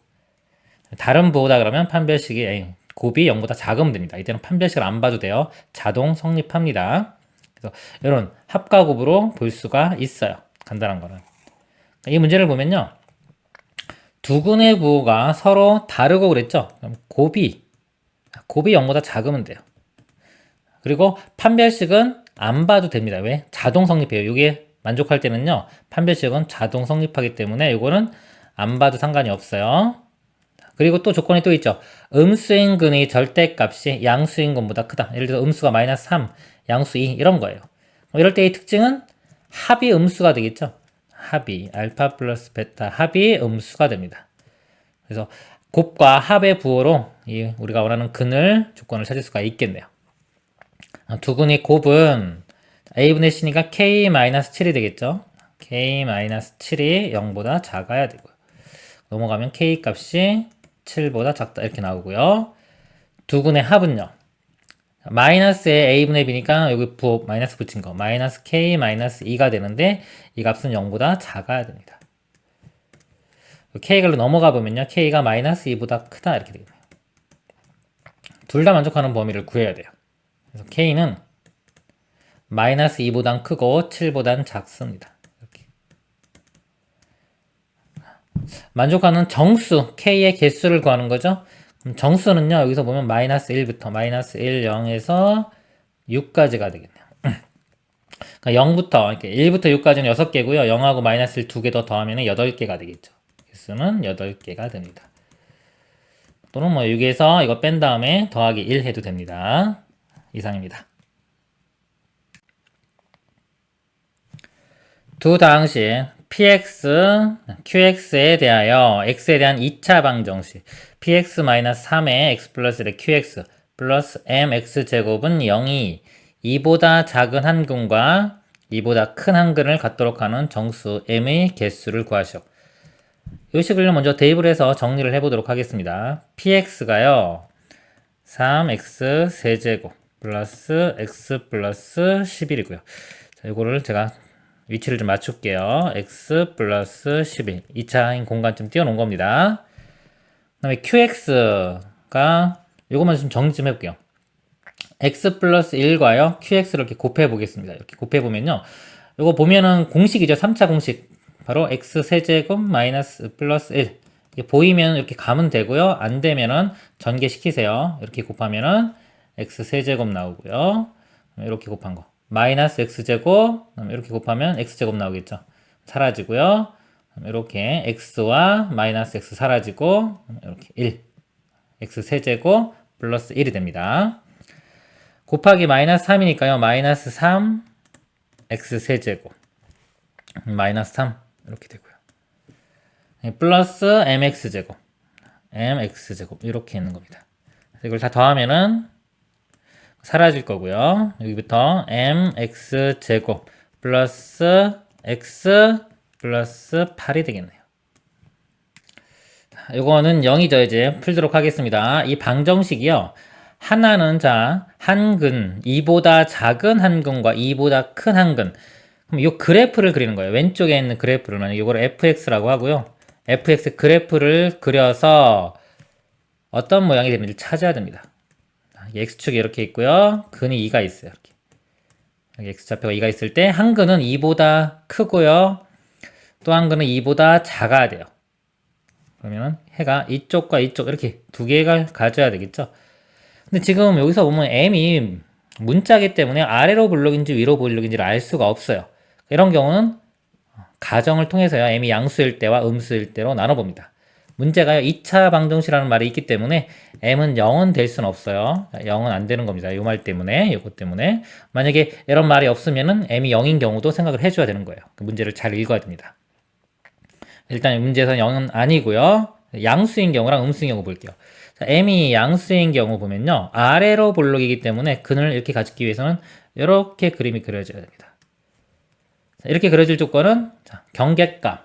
다른 부호다 그러면 판별식이 곱이 0보다 작으면 됩니다. 이때는 판별식을 안 봐도 돼요. 자동 성립합니다. 그래서 이런 합과 곱으로 볼 수가 있어요. 간단한 거는. 이 문제를 보면요. 두 군의 부호가 서로 다르고 그랬죠? 그럼 곱이 0보다 작으면 돼요. 그리고 판별식은 안 봐도 됩니다. 왜? 자동 성립해요. 이게 만족할 때는요. 판별식은 자동 성립하기 때문에 이거는 안 봐도 상관이 없어요. 그리고 또 조건이 또 있죠. 음수인 근의 절대값이 양수인 근보다 크다. 예를 들어 음수가 마이너스 3, 양수 2 이런 거예요. 이럴 때의 특징은 합이 음수가 되겠죠. 합이 알파 플러스 베타 합이 음수가 됩니다. 그래서 곱과 합의 부호로 우리가 원하는 근을 조건을 찾을 수가 있겠네요. 두 근의 곱은 a분의 c니까 k-7이 되겠죠. k-7이 0보다 작아야 되고요. 넘어가면 k 값이 7보다 작다 이렇게 나오고요. 두 근의 합은요. 마이너스에 a분의 b니까 여기 부호 마이너스 붙인 거 마이너스 k 마이너스 2가 되는데 이 값은 0보다 작아야 됩니다. k가로 넘어가 보면요. k가 마이너스 2보다 크다 이렇게 되겠네요. 둘 다 만족하는 범위를 구해야 돼요. 그래서 k는 마이너스 2보단 크고 7보단 작습니다. 이렇게. 만족하는 정수 k의 개수를 구하는 거죠. 그럼 정수는요. 여기서 보면 마이너스 1부터 마이너스 1, 0에서 6까지가 되겠네요. 그러니까 0부터 이렇게 1부터 6까지는 6개고요. 0하고 마이너스 1 2개 더 더하면 8개가 되겠죠. 개수는 8개가 됩니다. 또는 뭐 6에서 이거 뺀 다음에 더하기 1 해도 됩니다. 이상입니다. 두 다항식 px, qx에 대하여 x에 대한 2차 방정식 px-3의 x 플러스 1의 qx 플러스 mx제곱은 0이 2보다 작은 한 근과 2보다 큰 한 근을 갖도록 하는 정수 m의 개수를 구하시오. 이 식을 먼저 대입을 해서 정리를 해보도록 하겠습니다. px가요 3x 세제곱 플러스 x 플러스 11이고요. 자, 이거를 제가 위치를 좀 맞출게요. x 플러스 11 2차인 공간 좀 띄워놓은 겁니다. 그 다음에 qx가 이것만 좀 정리 좀 해볼게요. x 플러스 1과요 qx를 이렇게 곱해 보겠습니다. 이렇게 곱해 보면요. 이거 보면은 공식이죠. 3차 공식 바로 x 세제곱 마이너스 플러스 1 이게 보이면 이렇게 가면 되고요. 안 되면은 전개시키세요. 이렇게 곱하면은 x 세제곱 나오고요. 이렇게 곱한 거 마이너스 x제곱 이렇게 곱하면 x제곱 나오겠죠. 사라지고요. 이렇게 x와 마이너스 x 사라지고 이렇게 1 x 세제곱 플러스 1이 됩니다. 곱하기 마이너스 3이니까요. 마이너스 3 x 세제곱 마이너스 3 이렇게 되고요. 플러스 mx제곱 mx제곱 이렇게 있는 겁니다. 이걸 다 더하면은 사라질 거고요. 여기부터 mx제곱 플러스 x 플러스 8이 되겠네요. 이거는 0이죠. 이제 풀도록 하겠습니다. 이 방정식이요. 하나는 자, 한근, 2보다 작은 한근과 2보다 큰 한근. 그럼 이 그래프를 그리는 거예요. 왼쪽에 있는 그래프를 만약 이거를 fx라고 하고요. fx 그래프를 그려서 어떤 모양이 되는지 찾아야 됩니다. x축이 이렇게 있고요. 근이 2가 있어요. 이렇게 x좌표가 2가 있을 때 한 근은 2보다 크고요. 또 한 근은 2보다 작아야 돼요. 그러면 해가 이쪽과 이쪽 이렇게 두 개가 가져야 되겠죠. 근데 지금 여기서 보면 m이 문자기 때문에 아래로 볼록인지 위로 볼록인지를 알 수가 없어요. 이런 경우는 가정을 통해서요. m이 양수일 때와 음수일 때로 나눠봅니다. 문제가요. 2차 방정식이라는 말이 있기 때문에 m은 0은 될 수는 없어요. 0은 안 되는 겁니다. 이 말 때문에, 이것 때문에. 만약에 이런 말이 없으면은 m이 0인 경우도 생각을 해줘야 되는 거예요. 그 문제를 잘 읽어야 됩니다. 일단 문제에서는 0은 아니고요. 양수인 경우랑 음수인 경우 볼게요. 자, m이 양수인 경우 보면요. 아래로 볼록이기 때문에 근을 이렇게 가지기 위해서는 이렇게 그림이 그려져야 됩니다. 자, 이렇게 그려질 조건은 자, 경계값.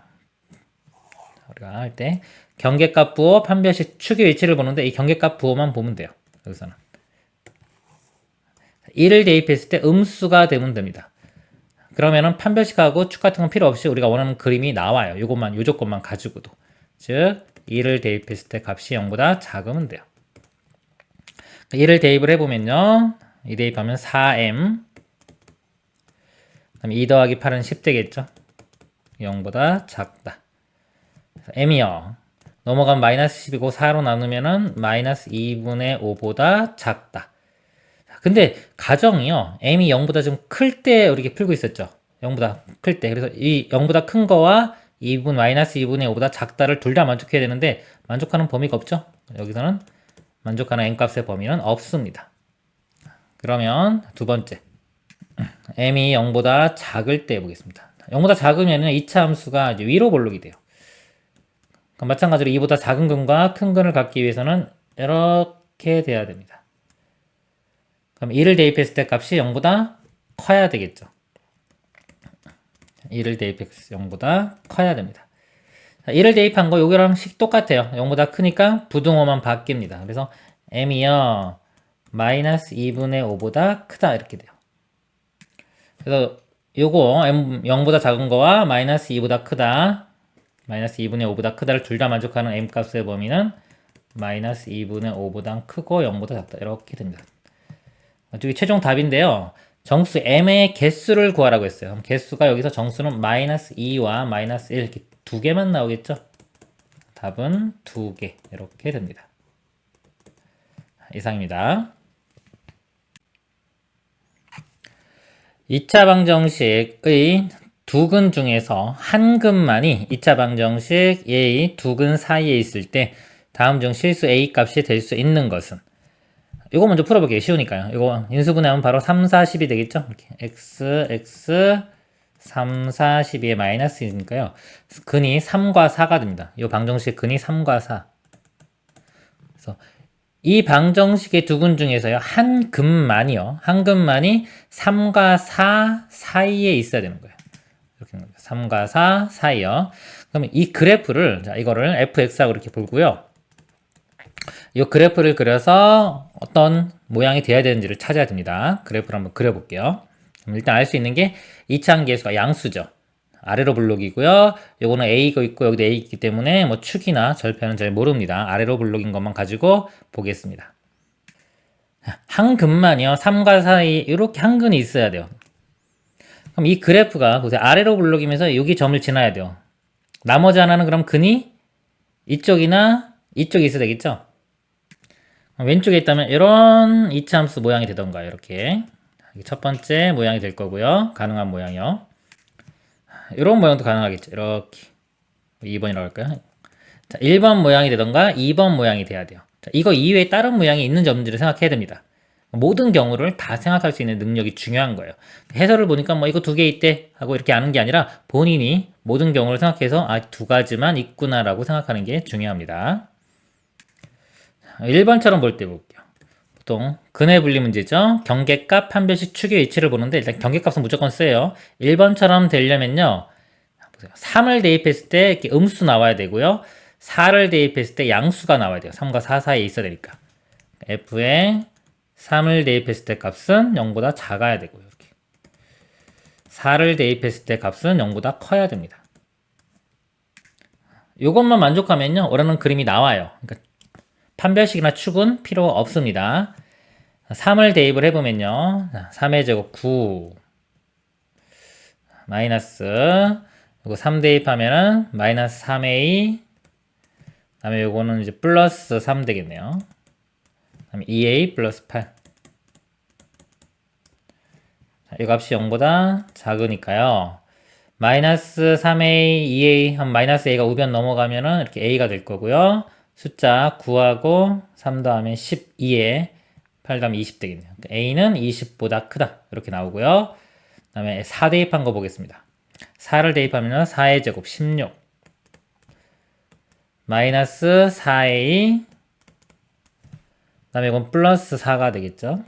우리가 할 때 경계값 부호 판별식 축의 위치를 보는데 이 경계값 부호만 보면 돼요. 여기서는 1을 대입했을 때 음수가 되면 됩니다. 그러면은 판별식하고 축 같은 건 필요 없이 우리가 원하는 그림이 나와요. 요것만, 요 조건만 가지고도. 즉 2를 대입했을 때 값이 0보다 작으면 돼요. 1을 대입을 해보면요. 2 대입하면 4m. 그다음에 2 더하기 8은 10 되겠죠. 0보다 작다. m이요. 넘어가면 마이너스 10이고 4로 나누면은 마이너스 2분의 5보다 작다. 근데 가정이요. m이 0보다 좀 클 때 이렇게 풀고 있었죠. 0보다 클 때. 그래서 이 0보다 큰 거와 2분 마이너스 2분의 5보다 작다를 둘 다 만족해야 되는데 만족하는 범위가 없죠. 여기서는 만족하는 n값의 범위는 없습니다. 그러면 두 번째. m이 0보다 작을 때 해보겠습니다. 0보다 작으면 2차 함수가 이제 위로 볼록이 돼요. 그럼 마찬가지로 2보다 작은 근과 큰 근을 갖기 위해서는 이렇게 돼야 됩니다. 그럼 2를 대입했을 때 값이 0보다 커야 되겠죠. 2를 대입했을 때 0보다 커야 됩니다. 1을 대입한 거 요거랑 식 똑같아요. 0보다 크니까 부등호만 바뀝니다. 그래서 m이요 마이너스 2분의 5보다 크다 이렇게 돼요. 그래서 요거 m 0보다 작은 거와 마이너스 2보다 크다 마이너스 2분의 5보다 크다를 둘 다 만족하는 m값의 범위는 마이너스 2분의 5보다 크고 0보다 작다 이렇게 됩니다. 이쪽이 최종 답인데요. 정수 m의 개수를 구하라고 했어요. 그럼 개수가 여기서 정수는 마이너스 2와 마이너스 1 이렇게 두 개만 나오겠죠? 답은 두 개 이렇게 됩니다. 이상입니다. 2차 방정식의 두 근 중에서 한 근만이 2차 방정식 A의 두 근 사이에 있을 때 다음 중 실수 A 값이 될 수 있는 것은 이거 먼저 풀어볼게요. 쉬우니까요. 이거 인수분해하면 바로 3, 4, 10이 되겠죠? 이렇게 x, x, 3, 4, 12의 마이너스니까요. 근이 3과 4가 됩니다. 이 방정식 근이 3과 4. 그래서 이 방정식의 두 근 중에서요. 한 근만이요. 한 근만이 3과 4 사이에 있어야 되는 거예요. 이렇게 3과 4 사이요. 그러면 이 그래프를 자, 이거를 fx하고 이렇게 보고요. 이 그래프를 그려서 어떤 모양이 돼야 되는지를 찾아야 됩니다. 그래프를 한번 그려볼게요. 일단 알 수 있는 게 이차함계수가 양수죠. 아래로 블록이고요. 요거는 A가 있고 여기도 A 있기 때문에 뭐 축이나 절편은 잘 모릅니다. 아래로 블록인 것만 가지고 보겠습니다. 한 근만이요. 3과 사이 이렇게 한 근이 있어야 돼요. 그럼 이 그래프가 보세요. 아래로 블록이면서 여기 점을 지나야 돼요. 나머지 하나는 그럼 근이 이쪽이나 이쪽에 있어야 되겠죠? 왼쪽에 있다면 이런 2차 함수 모양이 되던가요? 이렇게 첫 번째 모양이 될 거고요. 가능한 모양이요. 이런 모양도 가능하겠죠. 이렇게 2번이라고 할까요? 자, 1번 모양이 되던가 2번 모양이 돼야 돼요. 자, 이거 이외에 다른 모양이 있는지 없는지를 생각해야 됩니다. 모든 경우를 다 생각할 수 있는 능력이 중요한 거예요. 해설을 보니까 뭐 이거 두 개 있대 하고 이렇게 아는 게 아니라 본인이 모든 경우를 생각해서 아, 두 가지만 있구나라고 생각하는 게 중요합니다. 1번처럼 볼 때 볼게요. 보통 근의 분리 문제죠. 경계값 판별식 축의 위치를 보는데 일단 경계값은 무조건 써요. 1번처럼 되려면요. 3을 대입했을 때 이렇게 음수 나와야 되고요. 4를 대입했을 때 양수가 나와야 돼요. 3과 4 사이에 있어야 되니까. f에 3을 대입했을 때 값은 0보다 작아야 되고요. 이렇게. 4를 대입했을 때 값은 0보다 커야 됩니다. 이것만 만족하면요. 원하는 그림이 나와요. 그러니까 판별식이나 축은 필요 없습니다. 3을 대입을 해보면요. 3의 제곱 9 마이너스 이거 3 대입하면은 마이너스 3a 그 다음에 요거는 이제 플러스 3 되겠네요. 그 다음에 2a 플러스 8 이 값이 0보다 작으니까요. 마이너스 3a, 2a 한 마이너스 a가 우변 넘어가면은 이렇게 a가 될 거고요. 숫자 9하고 3 더하면 12에 8 더하면 20 되겠네요. 그러니까 a는 20보다 크다. 이렇게 나오고요. 그 다음에 4 대입한 거 보겠습니다. 4를 대입하면 4의 제곱 16 마이너스 4a 그 다음에 이건 플러스 4가 되겠죠.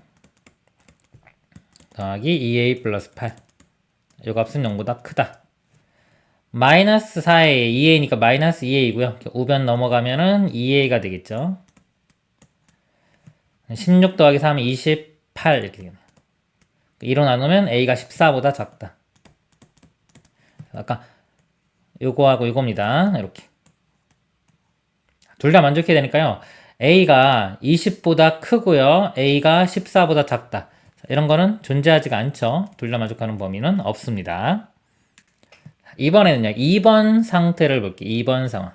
더하기 2a 플러스 8 이 값은 0보다 크다. 마이너스 4a, 2a니까 마이너스 2a고요. 우변 넘어가면은 2a가 되겠죠. 16 더하기 3은 28 이렇게 되겠네요. 1로 나누면 a가 14보다 작다. 아까 요거하고 요겁니다. 이렇게 둘 다 만족해야 되니까요. a가 20보다 크고요. a가 14보다 작다. 이런 거는 존재하지가 않죠. 둘 다 만족하는 범위는 없습니다. 이번에는요. 2번 상태를 볼게요. 2번 상황.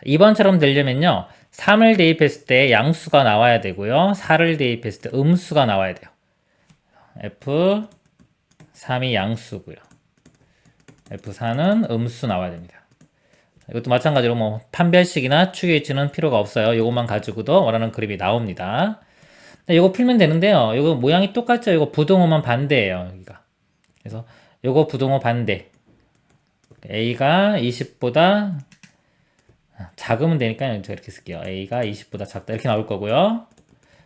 2번처럼 되려면요. 3을 대입했을 때 양수가 나와야 되고요. 4를 대입했을 때 음수가 나와야 돼요. F3이 양수고요. F4는 음수 나와야 됩니다. 이것도 마찬가지로 뭐 판별식이나 추계치는 필요가 없어요. 이것만 가지고도 원하는 그림이 나옵니다. 이거 풀면 되는데요. 이거 모양이 똑같죠. 이거 부등호만 반대예요. 여기가. 그래서 이거 부등호 반대. a가 20보다 작으면 되니까 제가 이렇게 쓸게요. a가 20보다 작다 이렇게 나올 거고요.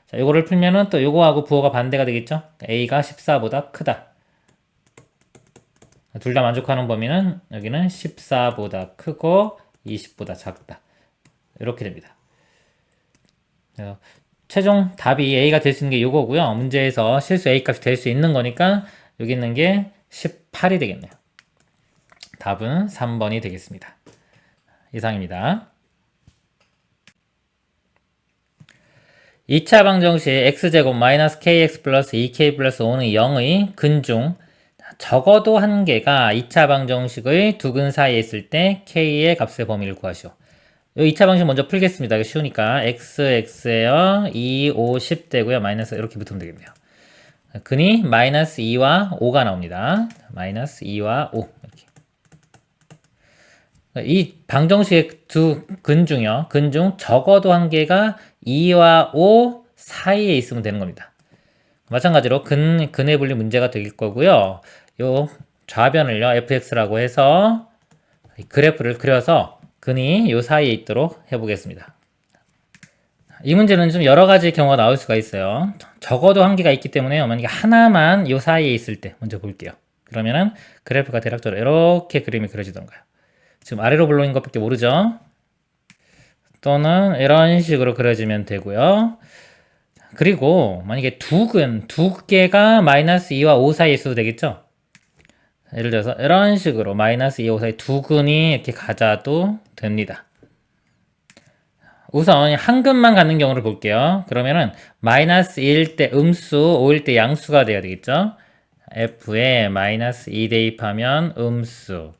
자, 이거를 풀면은 또 요거하고 부호가 반대가 되겠죠. a가 14보다 크다. 둘 다 만족하는 범위는 여기는 14보다 크고 20보다 작다. 이렇게 됩니다. 그래서 최종 답이 a가 될 수 있는 게 요거고요. 문제에서 실수 a 값이 될 수 있는 거니까 여기 있는 게 18이 되겠네요. 답은 3번이 되겠습니다. 이상입니다. 2차 방정식 x제곱 마이너스 kx 플러스 2k 플러스 5는 0의 근중 적어도 한 개가 2차 방정식의 두 근 사이에 있을 때 k의 값의 범위를 구하시오. 이 2차 방식 먼저 풀겠습니다. 이거 쉬우니까 x에요 2, 5, 10 되고요. 마이너스 이렇게 붙으면 되겠네요. 근이 마이너스 2와 5가 나옵니다. 마이너스 2와 5 이렇게. 이 방정식의 두 근 중이요. 근 중 적어도 한 개가 2와 5 사이에 있으면 되는 겁니다. 마찬가지로 근의 분리 문제가 될 거고요. 요 좌변을요 fx라고 해서 그래프를 그려서 근이 요 사이에 있도록 해보겠습니다. 이 문제는 좀 여러 가지 경우가 나올 수가 있어요. 적어도 한 개가 있기 때문에 만약에 하나만 요 사이에 있을 때 먼저 볼게요. 그러면은 그래프가 대략적으로 이렇게 그림이 그려지던가요. 지금 아래로 불러있는 것밖에 모르죠. 또는 이런 식으로 그려지면 되고요. 그리고 만약에 두 개가 마이너스 2와 5 사이에 있어도 되겠죠. 예를 들어서 이런 식으로 마이너스 2, 5 사이 두 근이 이렇게 가져도 됩니다. 우선 한 근만 갖는 경우를 볼게요. 그러면은 마이너스 1일 때 음수, 5일 때 양수가 돼야 되겠죠. f에 마이너스 2 대입하면 음수,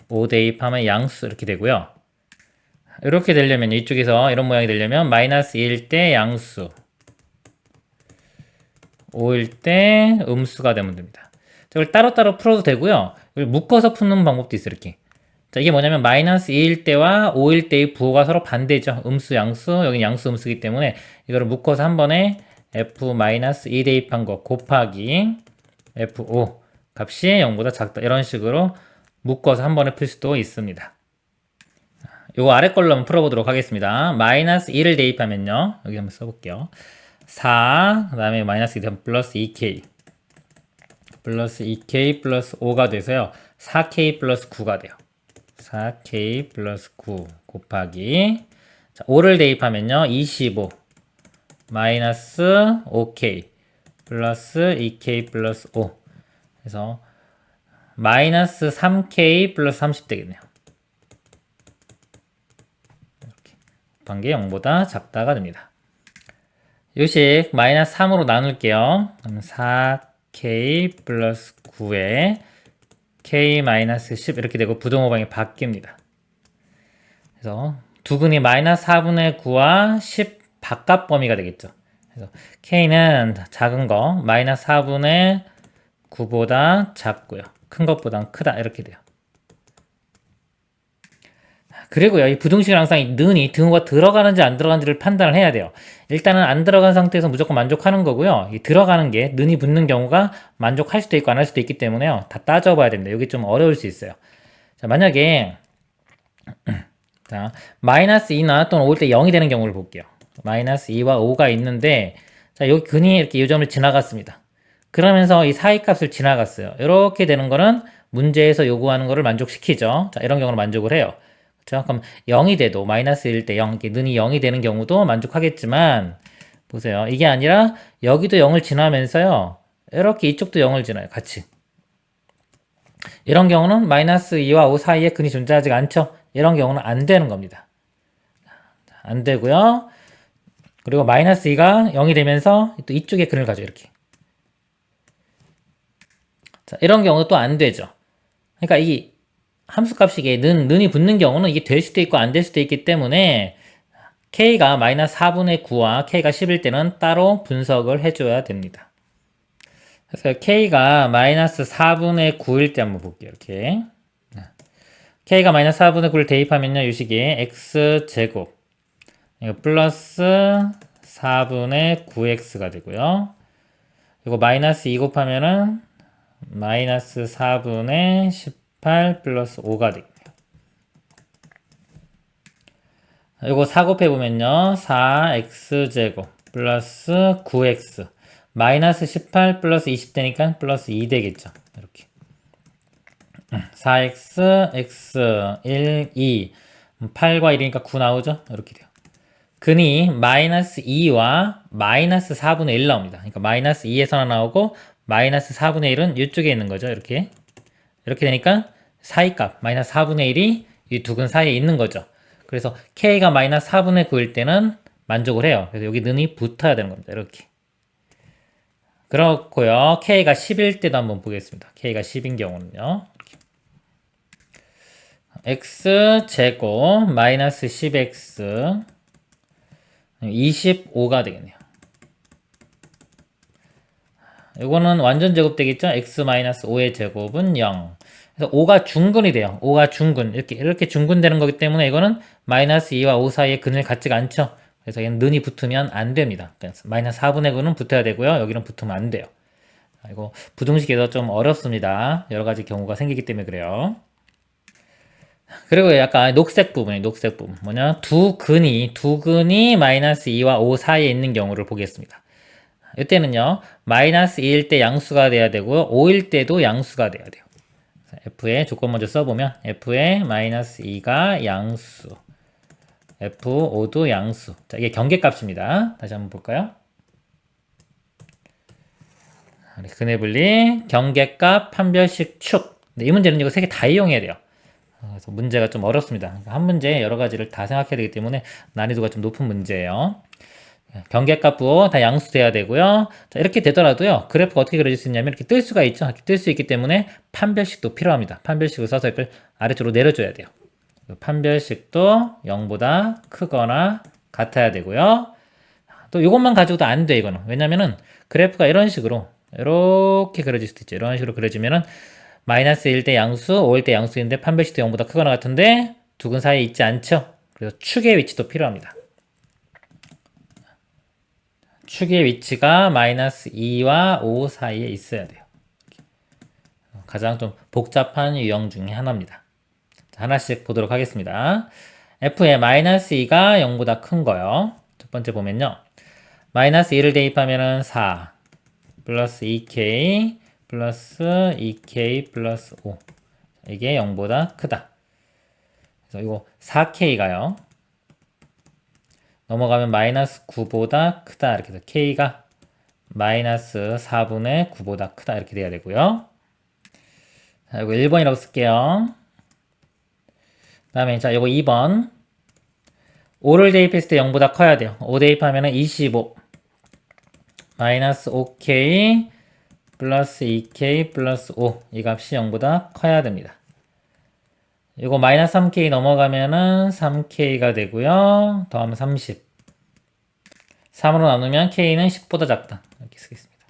5 대입하면 양수 이렇게 되고요. 이렇게 되려면 이쪽에서 이런 모양이 되려면 마이너스 2일 때 양수, 5일 때 음수가 되면 됩니다. 이걸 따로따로 풀어도 되고요. 이걸 묶어서 푸는 방법도 있어요. 이렇게. 자, 이게 뭐냐면 마이너스 2일 때와 5일 때의 부호가 서로 반대죠. 음수, 양수, 여기 양수, 음수이기 때문에 이거를 묶어서 한 번에 f-2 대입한 거 곱하기 f5 값이 0보다 작다. 이런 식으로 묶어서 한 번에 풀 수도 있습니다. 요거 아래 걸로 한번 풀어보도록 하겠습니다. 마이너스 1을 대입하면요. 여기 한번 써볼게요. 4, 그 다음에 마이너스 2 되면 플러스 2k 플러스 2k 플러스 5가 돼서요. 4k 플러스 9가 돼요. 4k 플러스 9 곱하기 자, 5를 대입하면요. 25 마이너스 5k 플러스 2k 플러스 5 그래서 마이너스 3k 플러스 30 되겠네요. 이렇게 곱한 게 0보다 작다가 됩니다. 요식 마이너스 3으로 나눌게요. 그럼 4k 플러스 9에 k 마이너스 10 이렇게 되고 부등호방이 바뀝니다. 그래서 두 근이 마이너스 4분의 9와 10 바깥 범위가 되겠죠. 그래서 k는 작은 거 마이너스 4분의 9보다 작고요. 큰 것보단 크다 이렇게 돼요. 그리고요, 이 부등식은 항상 이 는이 등호가 들어가는지 안 들어가는지를 판단을 해야 돼요. 일단은 안 들어간 상태에서 무조건 만족하는 거고요. 이 들어가는 게 는이 붙는 경우가 만족할 수도 있고 안 할 수도 있기 때문에요. 다 따져봐야 됩니다. 여기 좀 어려울 수 있어요. 자, 만약에 자, 마이너스 2나 또는 5일 때 0이 되는 경우를 볼게요. 마이너스 2와 5가 있는데 자, 여기 근이 이렇게 이 점을 지나갔습니다. 그러면서 이 사이값을 지나갔어요. 이렇게 되는 거는 문제에서 요구하는 거를 만족시키죠. 자, 이런 경우는 만족을 해요. 자, 그럼 0이 돼도 마이너스 1 때 0, 이렇게 는이 0이 되는 경우도 만족하겠지만 보세요. 이게 아니라 여기도 0을 지나면서요. 이렇게 이쪽도 0을 지나요. 같이. 이런 경우는 마이너스 2와 5 사이에 근이 존재하지 않죠. 이런 경우는 안 되는 겁니다. 안 되고요. 그리고 마이너스 2가 0이 되면서 또 이쪽에 근을 가죠. 이렇게. 자, 이런 경우도 또 안 되죠. 그러니까 이 함수값이 이게 는이 붙는 경우는 이게 될 수도 있고 안 될 수도 있기 때문에 k가 마이너스 4분의 9와 k가 10일 때는 따로 분석을 해줘야 됩니다. 그래서 k가 마이너스 4분의 9일 때 한번 볼게요. 이렇게 k가 마이너스 4분의 9를 대입하면요. 이 식이 x제곱 이거 플러스 4분의 9x가 되고요. 이거 마이너스 2 곱하면은 마이너스 4분의 18 플러스 5가 되겠네요. 이거 4 곱해보면요. 4x제곱 플러스 9x 마이너스 18 플러스 20 되니까 플러스 2 되겠죠. 이렇게 4x, x, 1, 2 8과 1이니까 9 나오죠. 이렇게 돼요. 근이 마이너스 2와 마이너스 4분의 1 나옵니다. 그러니까 마이너스 2에서 하나 나오고 마이너스 4분의 1은 이쪽에 있는 거죠. 이렇게 되니까 사이값 마이너스 4분의 1이 이 두 근 사이에 있는 거죠. 그래서 k가 마이너스 4분의 9일 때는 만족을 해요. 그래서 여기 는이 붙어야 되는 겁니다. 이렇게. 그렇고요. k가 10일 때도 한번 보겠습니다. k가 10인 경우는요. x제곱 마이너스 10x 25가 되겠네요. 이거는 완전 제곱 되겠죠? x-5의 제곱은 0. 그래서 5가 중근이 돼요. 5가 중근. 이렇게 중근 되는 거기 때문에 이거는 마이너스 2와 5 사이에 근을 갖지가 않죠. 그래서 얘는 는이 붙으면 안 됩니다. 마이너스 4분의 9는 붙어야 되고요. 여기는 붙으면 안 돼요. 이거 부등식에서 좀 어렵습니다. 여러 가지 경우가 생기기 때문에 그래요. 그리고 약간 녹색 부분. 뭐냐? 두 근이 마이너스 2와 5 사이에 있는 경우를 보겠습니다. 이때는요, 마이너스 2일 때 양수가 돼야 되고요, 5일 때도 양수가 돼야 돼요. f의 조건 먼저 써보면, f의 마이너스 2가 양수, f5도 양수. 자, 이게 경계값입니다. 다시 한번 볼까요? 근의 분리, 경계값, 판별식, 축. 근데 이 문제는 이거 세 개 다 이용해야 돼요. 그래서 문제가 좀 어렵습니다. 한 문제에 여러 가지를 다 생각해야 되기 때문에 난이도가 좀 높은 문제예요. 경계값 부호 다 양수돼야 되고요. 자, 이렇게 되더라도요. 그래프가 어떻게 그려질 수 있냐면 이렇게 뜰 수가 있죠. 이렇게 뜰 수 있기 때문에 판별식도 필요합니다. 판별식을 써서 이걸 아래쪽으로 내려줘야 돼요. 판별식도 0보다 크거나 같아야 되고요. 또 이것만 가지고도 안 돼, 이거는. 왜냐면은 그래프가 이런 식으로 이렇게 그려질 수도 있죠. 이런 식으로 그려지면은 마이너스 1 대 양수, 5일 때 양수인데 판별식도 0보다 크거나 같은데 두 근 사이에 있지 않죠. 그래서 축의 위치도 필요합니다. 축의 위치가 마이너스 2와 5 사이에 있어야 돼요. 가장 좀 복잡한 유형 중에 하나입니다. 하나씩 보도록 하겠습니다. f의 마이너스 2가 0보다 큰 거요. 첫 번째 보면요. 마이너스 2를 대입하면은 4 플러스 2k 플러스 2k 플러스 5 이게 0보다 크다. 그래서 이거 4k가요. 넘어가면 마이너스 9보다 크다. 이렇게 해서 k가 마이너스 4분의 9보다 크다. 이렇게 돼야 되고요. 자, 이거 1번이라고 쓸게요. 다음에 자, 이거 2번. 5를 대입했을 때 0보다 커야 돼요. 5 대입하면 25 마이너스 5k 플러스 2k 플러스 5 이 값이 0보다 커야 됩니다. 이거 마이너스 3k 넘어가면은 3k가 되고요. 더하면 30 3으로 나누면 k는 10보다 작다. 이렇게 쓰겠습니다.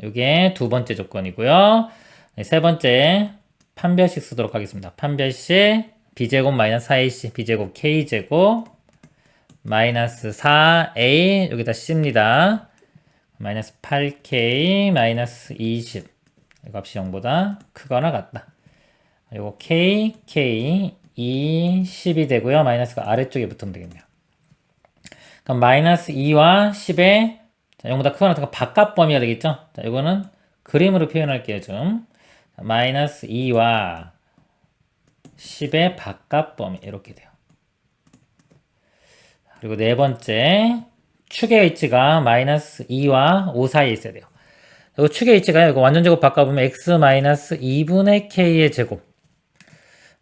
이게 두 번째 조건이고요. 세 번째 판별식 쓰도록 하겠습니다. 판별식 b제곱 마이너스 4ac b제곱 k제곱 마이너스 4a 여기다 c입니다. 마이너스 8k 마이너스 20 이 값이 0보다 크거나 같다. 요거 k, 10이 되고요. 마이너스가 아래쪽에 붙으면 되겠네요. 그럼 마이너스 2와 10의 0보다 크거나 같은 거 바깥 범위가 되겠죠? 자, 이거는 그림으로 표현할게요, 좀. 마이너스 2와 10의 바깥 범위 이렇게 돼요. 그리고 네 번째 축의 위치가 마이너스 2와 5 사이에 있어야 돼요. 이거 축의 위치가요. 이거 완전제곱 바꿔보면 x 마이너스 2분의 k의 제곱.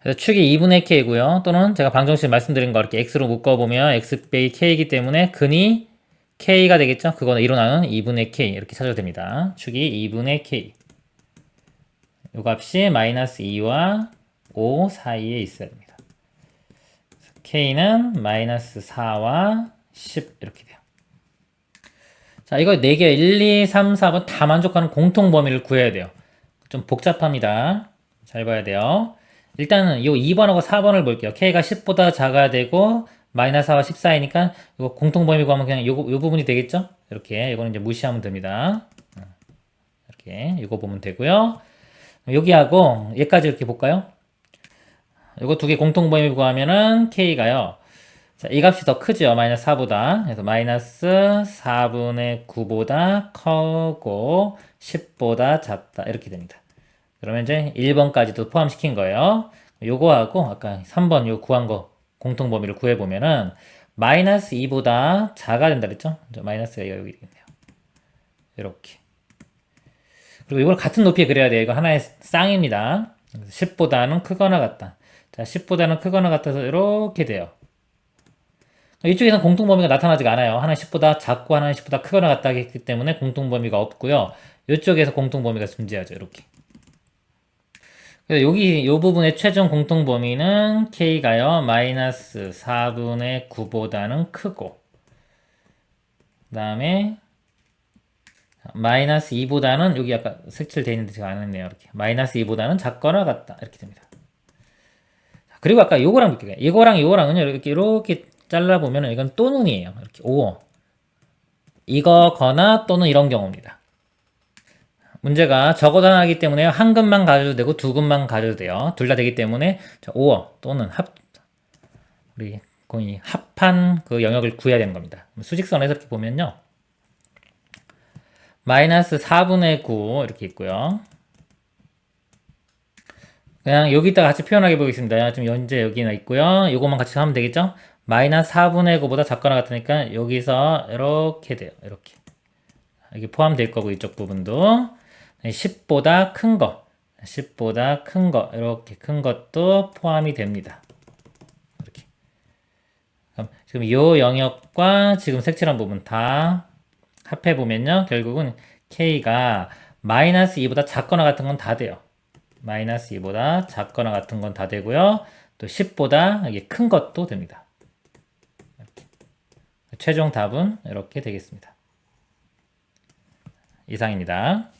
그래서 축이 2분의 k고요. 또는 제가 방금 전에 말씀드린 거 이렇게 x로 묶어보면 x 빼기 k이기 때문에 근이 k가 되겠죠. 그거는 일어나는 2분의 k 이렇게 찾아도 됩니다. 축이 2분의 k. 요 값이 마이너스 2와 5 사이에 있어야 됩니다. k는 마이너스 4와 10 이렇게 돼요. 자, 이거 4개 1, 2, 3, 4번 다 만족하는 공통 범위를 구해야 돼요. 좀 복잡합니다. 잘 봐야 돼요. 일단은 이 2번하고 4번을 볼게요. k가 10보다 작아야 되고 마이너스 4와 10 사이니까 이거 공통 범위 구하면 그냥 요 부분이 되겠죠? 이렇게 이거는 이제 무시하면 됩니다. 이렇게 이거 보면 되고요. 여기하고 얘까지 이렇게 볼까요? 이거 두 개 공통 범위 구하면은 k가요. 자, 이 값이 더 크죠. 마이너스 4보다. 그래서 마이너스 4분의 9보다 크고 10보다 작다. 이렇게 됩니다. 그러면 이제 1번까지도 포함시킨 거예요. 요거하고 아까 3번 요 구한 거 공통 범위를 구해보면은 마이너스 2보다 작아야 된다 그랬죠? 마이너스가 여기 있네요. 이렇게. 그리고 이걸 같은 높이에 그려야 돼요. 이거 하나의 쌍입니다. 10보다는 크거나 같다. 자, 10보다는 크거나 같아서 이렇게 돼요. 이쪽에서는 공통범위가 나타나지가 않아요. 하나는 10보다 작고 하나는 10보다 크거나 같다 했기 때문에 공통범위가 없고요. 이쪽에서 공통범위가 존재하죠. 이렇게. 그래서 여기 이 부분의 최종 공통범위는 k가요. 마이너스 4분의 9보다는 크고 그 다음에 마이너스 2보다는 여기 아까 색칠되어 있는데 제가 안 했네요. 이렇게 마이너스 2보다는 작거나 같다. 이렇게 됩니다. 그리고 아까 요거랑 볼게요. 이거랑은요. 이렇게 잘라보면 이건 또는이에요. 이렇게 5. 이거거나 또는 이런 경우입니다. 문제가 적어도 하나이기 때문에 한 근만 가져도 되고 두 근만 가져도 돼요. 둘 다 되기 때문에 5 또는 우리 거의 합한 그 영역을 구해야 되는 겁니다. 수직선에서 이렇게 보면요. 마이너스 4분의 9 이렇게 있고요. 그냥 여기다가 같이 표현하게 보겠습니다. 지금 현재 여기나 있고요. 이것만 같이 하면 되겠죠? 마이너스 4분의 9보다 작거나 같으니까 여기서 이렇게 돼요. 이렇게. 이게 포함될 거고 이쪽 부분도 10보다 큰 거, 10보다 큰 거, 이렇게 큰 것도 포함이 됩니다. 이렇게. 그럼 지금 이 영역과 지금 색칠한 부분 다 합해 보면요, 결국은 k가 마이너스 2보다 작거나 같은 건 다 돼요. 마이너스 2보다 작거나 같은 건 다 되고요. 또 10보다 이게 큰 것도 됩니다. 이렇게. 최종 답은 이렇게 되겠습니다. 이상입니다.